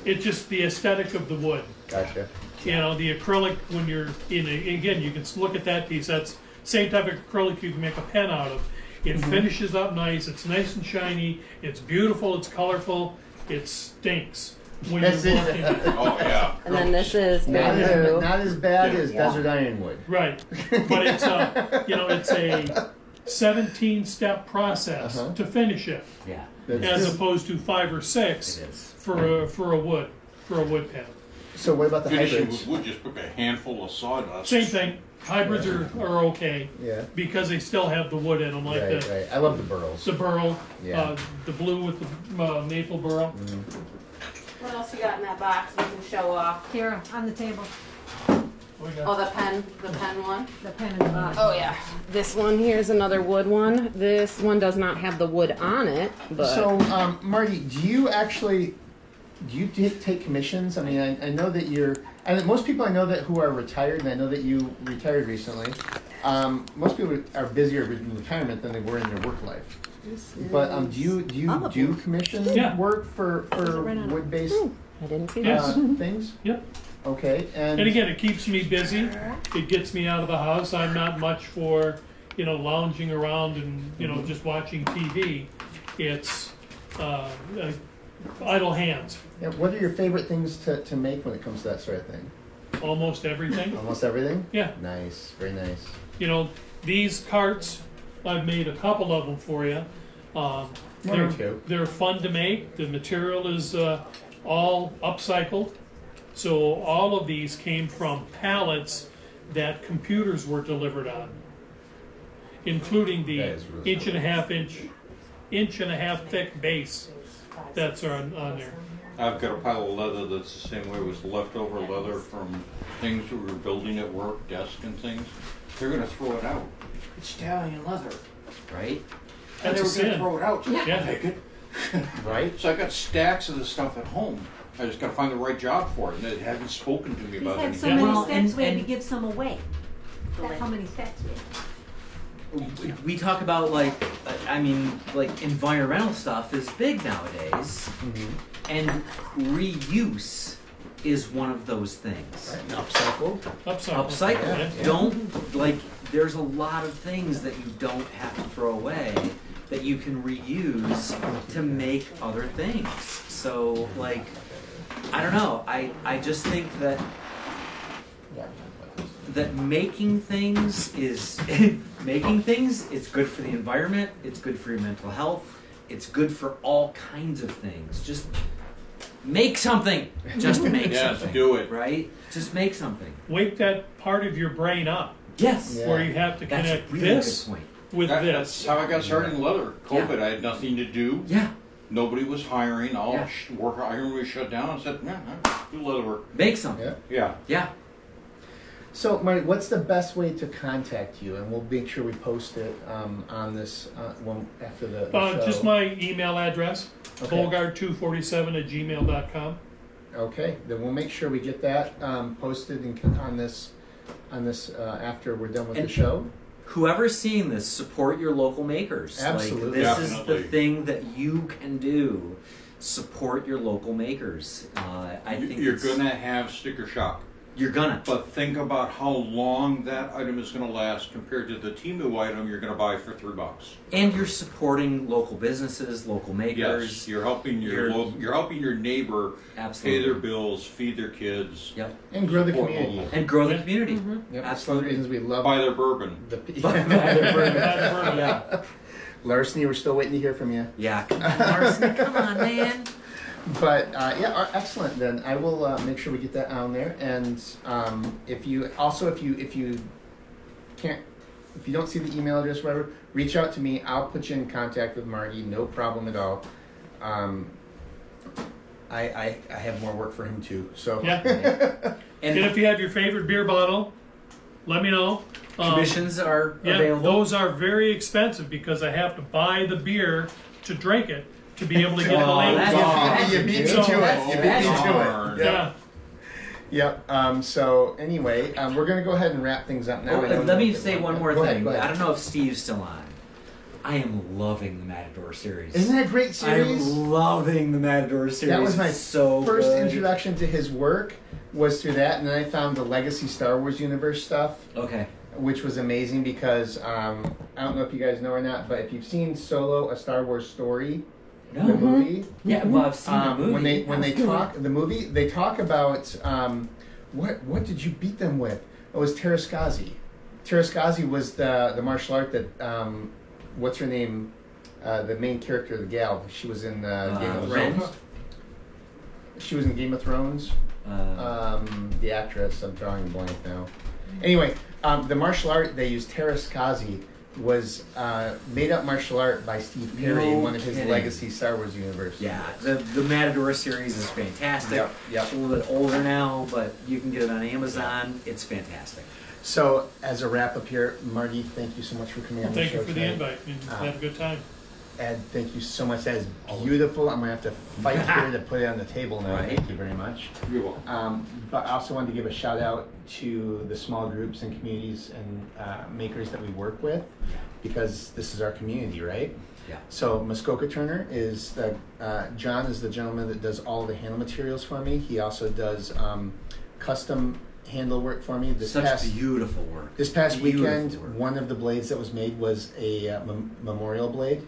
It's just the aesthetic of the wood. Gotcha. You know, the acrylic, when you're again, you can look at that piece. That's same type of acrylic you can make a pen out of. It finishes up nice. It's nice and shiny. It's beautiful. It's colorful. It stinks when That's you're it. working. Oh, yeah. And then this is Not bamboo. as bad Yeah. as desert ironwood. Right, but it's it's a 17-step process Uh-huh. to finish it, Yeah. That's as good. opposed to 5 or 6 It is. for a wood pen. So what about the Finishing hybrids? with wood, just put a handful of sawdust. Same thing. Hybrids are okay Yeah. because they still have the wood in them, like Right, the right. I love the burls. burl, Yeah. the blue with the maple burl. What else you got in that box you can show off? Here, on the table. We got- Oh, the pen one. The pen in the box. Oh yeah, this one here is another wood one. This one does not have the wood on it, but So, Marty, do you take commissions? I mean, I know that most people I know that who are retired, and I know that you retired recently. Most people are busier in retirement than they were in their work life. But do you do commission Yeah. work for right on it? wood-based I didn't see Yes. that. things? Yep. Okay, and And again, it keeps me busy. It gets me out of the house. I'm not much for, lounging around and, just watching TV. It's idle hands. yeah, what are your favorite things to make when it comes to that sort of thing? Almost everything. Almost everything. Yeah. Nice, very nice. These carts, I've made a couple of them for you. One They're, or two. they're fun to make. The material is all upcycled. So all of these came from pallets that computers were delivered on, including the That is really inch and a half thick base that's on there. I've got a pile of leather that's the same way. It was leftover leather from things we were building at work, desks and things. They're going to throw it out. It's Italian leather. Right? And That's they a were going to sin. throw it out. So Yeah. I'll take it. Right? So I got stacks of this stuff at home. I just got to find the right job for it. And they haven't spoken to me He's about had it. so Yeah. many Well, steps, we had to and- give some away. That's how many steps we had. We talk about environmental stuff is big nowadays, and reuse is one of those things. Right. And upcycled. Upcycle. Upcycle. Yeah. Don't there's a lot of things that you don't have to throw away that you can reuse to make other things. So I don't know. I just think that making things is it's good for the environment, it's good for your mental health, it's good for all kinds of things. Just make something. Just make Yes, something. do it. Right? Just make something. Wake that part of your brain up. Yes. Yeah. where you have to That's connect a really this good point. with That's this. how I got started in leather. COVID, Yeah. I had nothing to do. Yeah. Nobody was hiring. All Yeah. work iron was shut down. I said, "Man, do leather work." Make something. Yeah. Yeah. Yeah. So, Marty, what's the best way to contact you? And we'll make sure we post it on this one after the show. Just my email address, Okay. bolgard247@gmail.com. Okay, then we'll make sure we get that posted on this after we're done with the And- show. Whoever's seeing this, support your local makers. Absolutely. Like, this is Definitely. the thing that you can do. Support your local makers. I think You're it's- gonna have sticker shock. You're gonna. But think about how long that item is going to last compared to the Temu item you're going to buy for $3. And you're supporting local businesses, local makers. Yes, you're helping You're- you're helping your neighbor Absolutely. pay their bills, feed their kids, Yep. And grow the Support community. local. And grow the community. Yep, that's one of the Absolutely. reasons we love buy their bourbon. the Yeah. Larceny, we're still waiting to hear from you. Yeah. Come on, Larson. Come on, man. But excellent. Then I will make sure we get that on there. And if you don't see the email address, whatever, reach out to me. I'll put you in contact with Marty. No problem at all. I have more work for him too. So Yeah. And And if you have your favorite beer bottle, let me know. commissions are Yeah, available. those are very expensive because I have to buy the beer to drink it to be able to get the Oh, labels. that's- you beat me So- to it. You beat me to Darn. it. Yeah. Yep. So anyway, we're gonna go ahead and wrap things up now. Oh, I don't let know me if- say one more Go ahead, thing. go ahead. I don't know if Steve's still on. I am loving the Matador series. Isn't that a great series? I'm loving the Matador series. That was my It's so first good. introduction to his work was through that, and then I found the Legacy Star Wars universe stuff, Okay. which was amazing because I don't know if you guys know or not, but if you've seen Solo: A Star Wars Story, the No. movie, Yeah, well, I've seen the movie. when they talk the movie, they talk about what did you beat them with? It was Terraskazi. Terraskazi was the martial art that what's her name? The main character, the gal. She was in Game of Ren? Thrones. She was in Game of Thrones. The actress, I'm drawing a blank now. Anyway, the martial art they used, Terraskazi, was made up martial art by Steve Perry No in one of his kidding. Legacy Star Wars universe. Yeah, the Matador series is fantastic. Yep, yep. It's a little bit older now, but you can get it on Amazon. It's fantastic. So, as a wrap up here, Marty, thank you so much for coming on the Thank show you for the tonight. invite. And have a good time. Ed, thank you so much. That is beautiful. I'm going to have to fight here to put it on the table now. Right. Thank you very much. You're welcome. But I also wanted to give a shout out to the small groups and communities and makers that we work with, because this is our community, right? Yeah. So Muskoka Turner is John is the gentleman that does all the handle materials for me. He also does custom handle work for me. Such beautiful work. This past Beautiful weekend, work. one of the blades that was made was a memorial blade.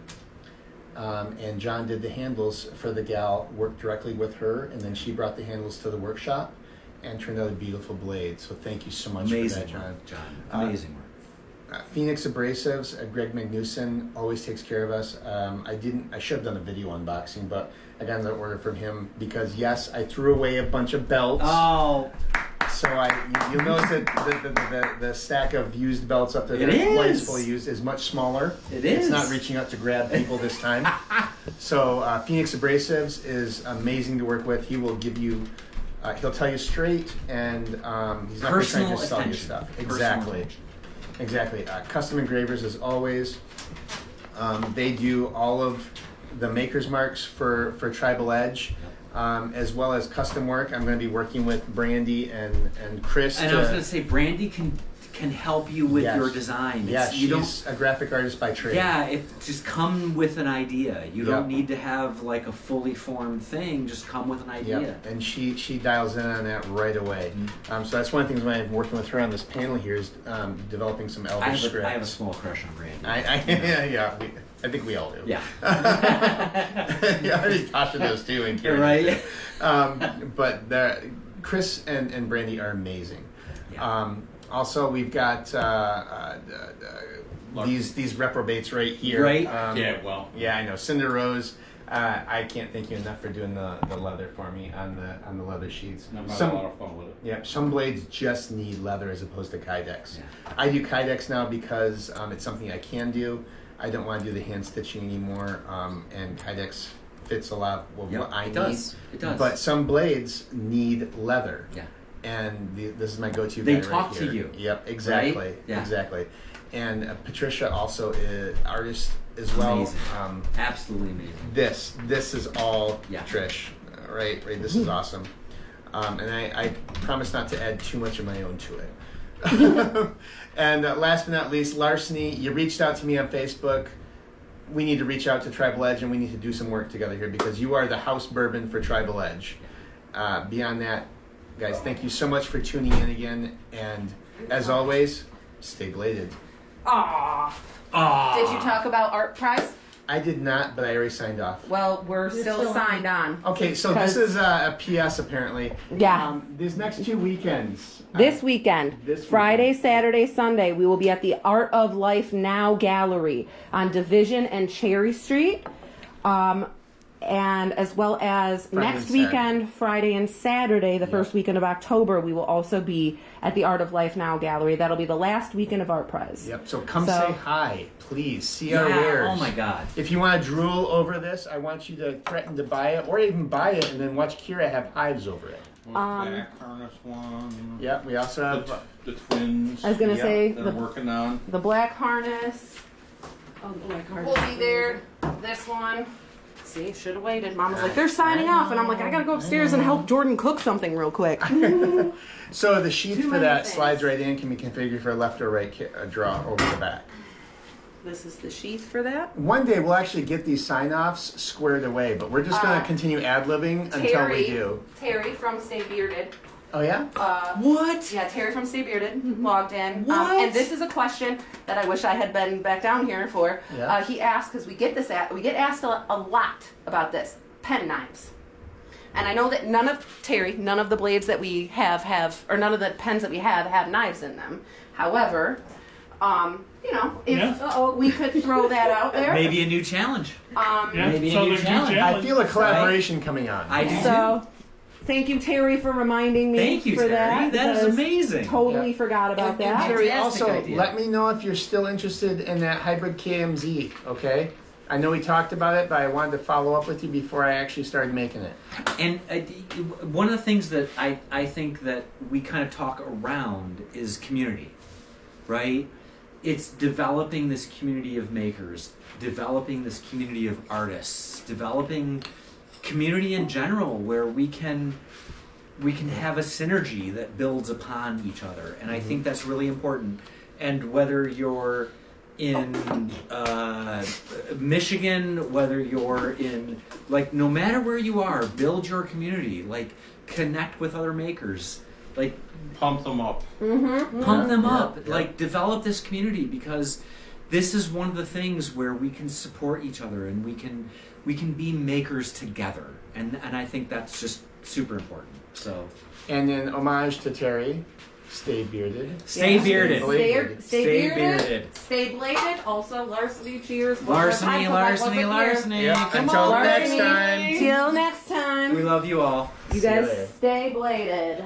And John did the handles for the gal, worked directly with her, and then she brought the handles to the workshop and turned out a beautiful blade. So thank you so much Amazing for that, work, John. John. Amazing work. Phoenix Abrasives, Greg McNewson always takes care of us. I should have done a video unboxing, but I got another order from him because yes, I threw away a bunch of belts. Oh, So you'll notice that the stack of used belts up there, It that are is. fully used, is much smaller. It It's is. not reaching out to grab people this time. So Phoenix Abrasives is amazing to work with. He will give you, he'll tell you straight, and he's not going to try Personal to just sell you attention. stuff. Personal Exactly. attention. Exactly. Custom engravers, as always. They do all of the maker's marks for Tribal Edge, as well as custom work. I'm going to be working with Brandy and Chris. And I was going to say, Brandy can help you with Yes. your design. Yeah, you don't. she's a graphic artist by trade. Yeah, it just come with an idea. You don't Yep. need to have like a fully formed thing. Just come with an idea. Yep. And she dials in on that right away. So that's one of the things when I'm working with her on this panel here is developing some Elvis I scripts. have a small crush on Brandy. I think we all do. Yeah. Yeah, I think Tasha does too. And Karen Right. does. But Chris and Brandy are amazing. Yeah. Also, we've got these reprobates right here. Right. Yeah, well. Yeah, I know. Cinder Rose. I can't thank you enough for doing the leather for me on the leather sheets. I'm having a lot of fun with it. Yeah, some blades just need leather as opposed to Kydex. Yeah. I do Kydex now because it's something I can do. I don't want to do the hand stitching anymore, and Kydex fits a lot with what I need. It does. But some blades need leather. Yeah. And this is my go-to. They guy talk right to here. you. Yep, exactly. Right? Yeah. Exactly. And Patricia also is artist as well. Amazing. Absolutely amazing. This is all Yeah. Trish. Right. This is awesome. And I promise not to add too much of my own to it. And last but not least, Larceny, you reached out to me on Facebook. We need to reach out to Tribal Edge and we need to do some work together here because you are the house bourbon for Tribal Edge. Beyond that, guys, thank you so much for tuning in again. And as always, stay bladed. Aww. Did you talk about Art Prize? I did not, but I already signed off. Well, we're still signed on. Okay, so this is a PS apparently. Yeah. These next 2 weekends. This weekend, Friday, Saturday, Sunday, we will be at the Art of Life Now Gallery on Division and Cherry Street. And as well as Friday next and Saturday. weekend, Friday and Saturday, the first weekend of October, we will also be at the Art of Life Now Gallery. That'll be the last weekend of Art Prize. Yep, so come say hi, please. See our Yeah. wares. Oh my God. If you want to drool over this, I want you to threaten to buy it or even buy it and then watch Kira have hives over it. Back harness one. Yep, we also have. The twins. I was going to Yeah, say that I'm working on. the black harness. Oh, the black harness. Will be there. This one. See, should have waited. Mom was like, they're signing off. And I'm like, I got to go upstairs and help Jordan cook something real quick. So the sheath Too for many that things. slides right in, can be configured for a left or right draw over the back. This is the sheath for that. One day we'll actually get these sign-offs squared away, but we're just going to continue ad-libbing until we do. Terry from Stay Bearded. Oh yeah? What? Yeah, Terry from Stay Bearded logged in. What? And this is a question that I wish I had been back down here for. Yeah. He asked, because we get asked a lot about this, pen knives. And I know that none of the blades that we have, or none of the pens that we have knives in them. However, if we could throw that out there. Maybe a new challenge. Yeah, Maybe a so new there's challenge. I feel a collaboration coming on. I do too. So, thank you, Terry, for reminding me Thank you, for Terry. that. That is because amazing. Totally Yeah. forgot about And that. Terry, Fantastic also, idea. let me know if you're still interested in that hybrid KMZ, okay? I know we talked about it, but I wanted to follow up with you before I actually started making it. And one of the things that I think that we kind of talk around is community, right? It's developing this community of makers, developing this community of artists, developing community in general where we can have a synergy that builds upon each other. And I think that's really important. And whether you're in Michigan, whether you're in, like, no matter where you are, build your community, like, connect with other makers, like, Pump them up. pump them up, Yeah. like, develop this community, because this is one of the things where we can support each other and we can be makers together, and I think that's just super important. So And in homage to Terry, stay bearded. stay Yeah. bearded. Bladed. Stay Stay bearded. bearded. Stay bladed. Also, Larceny cheers. Larceny, Larceny, Larceny. Yeah, Come until on, next Larceny. time. Till next time. We love you all. You See you guys later. stay bladed.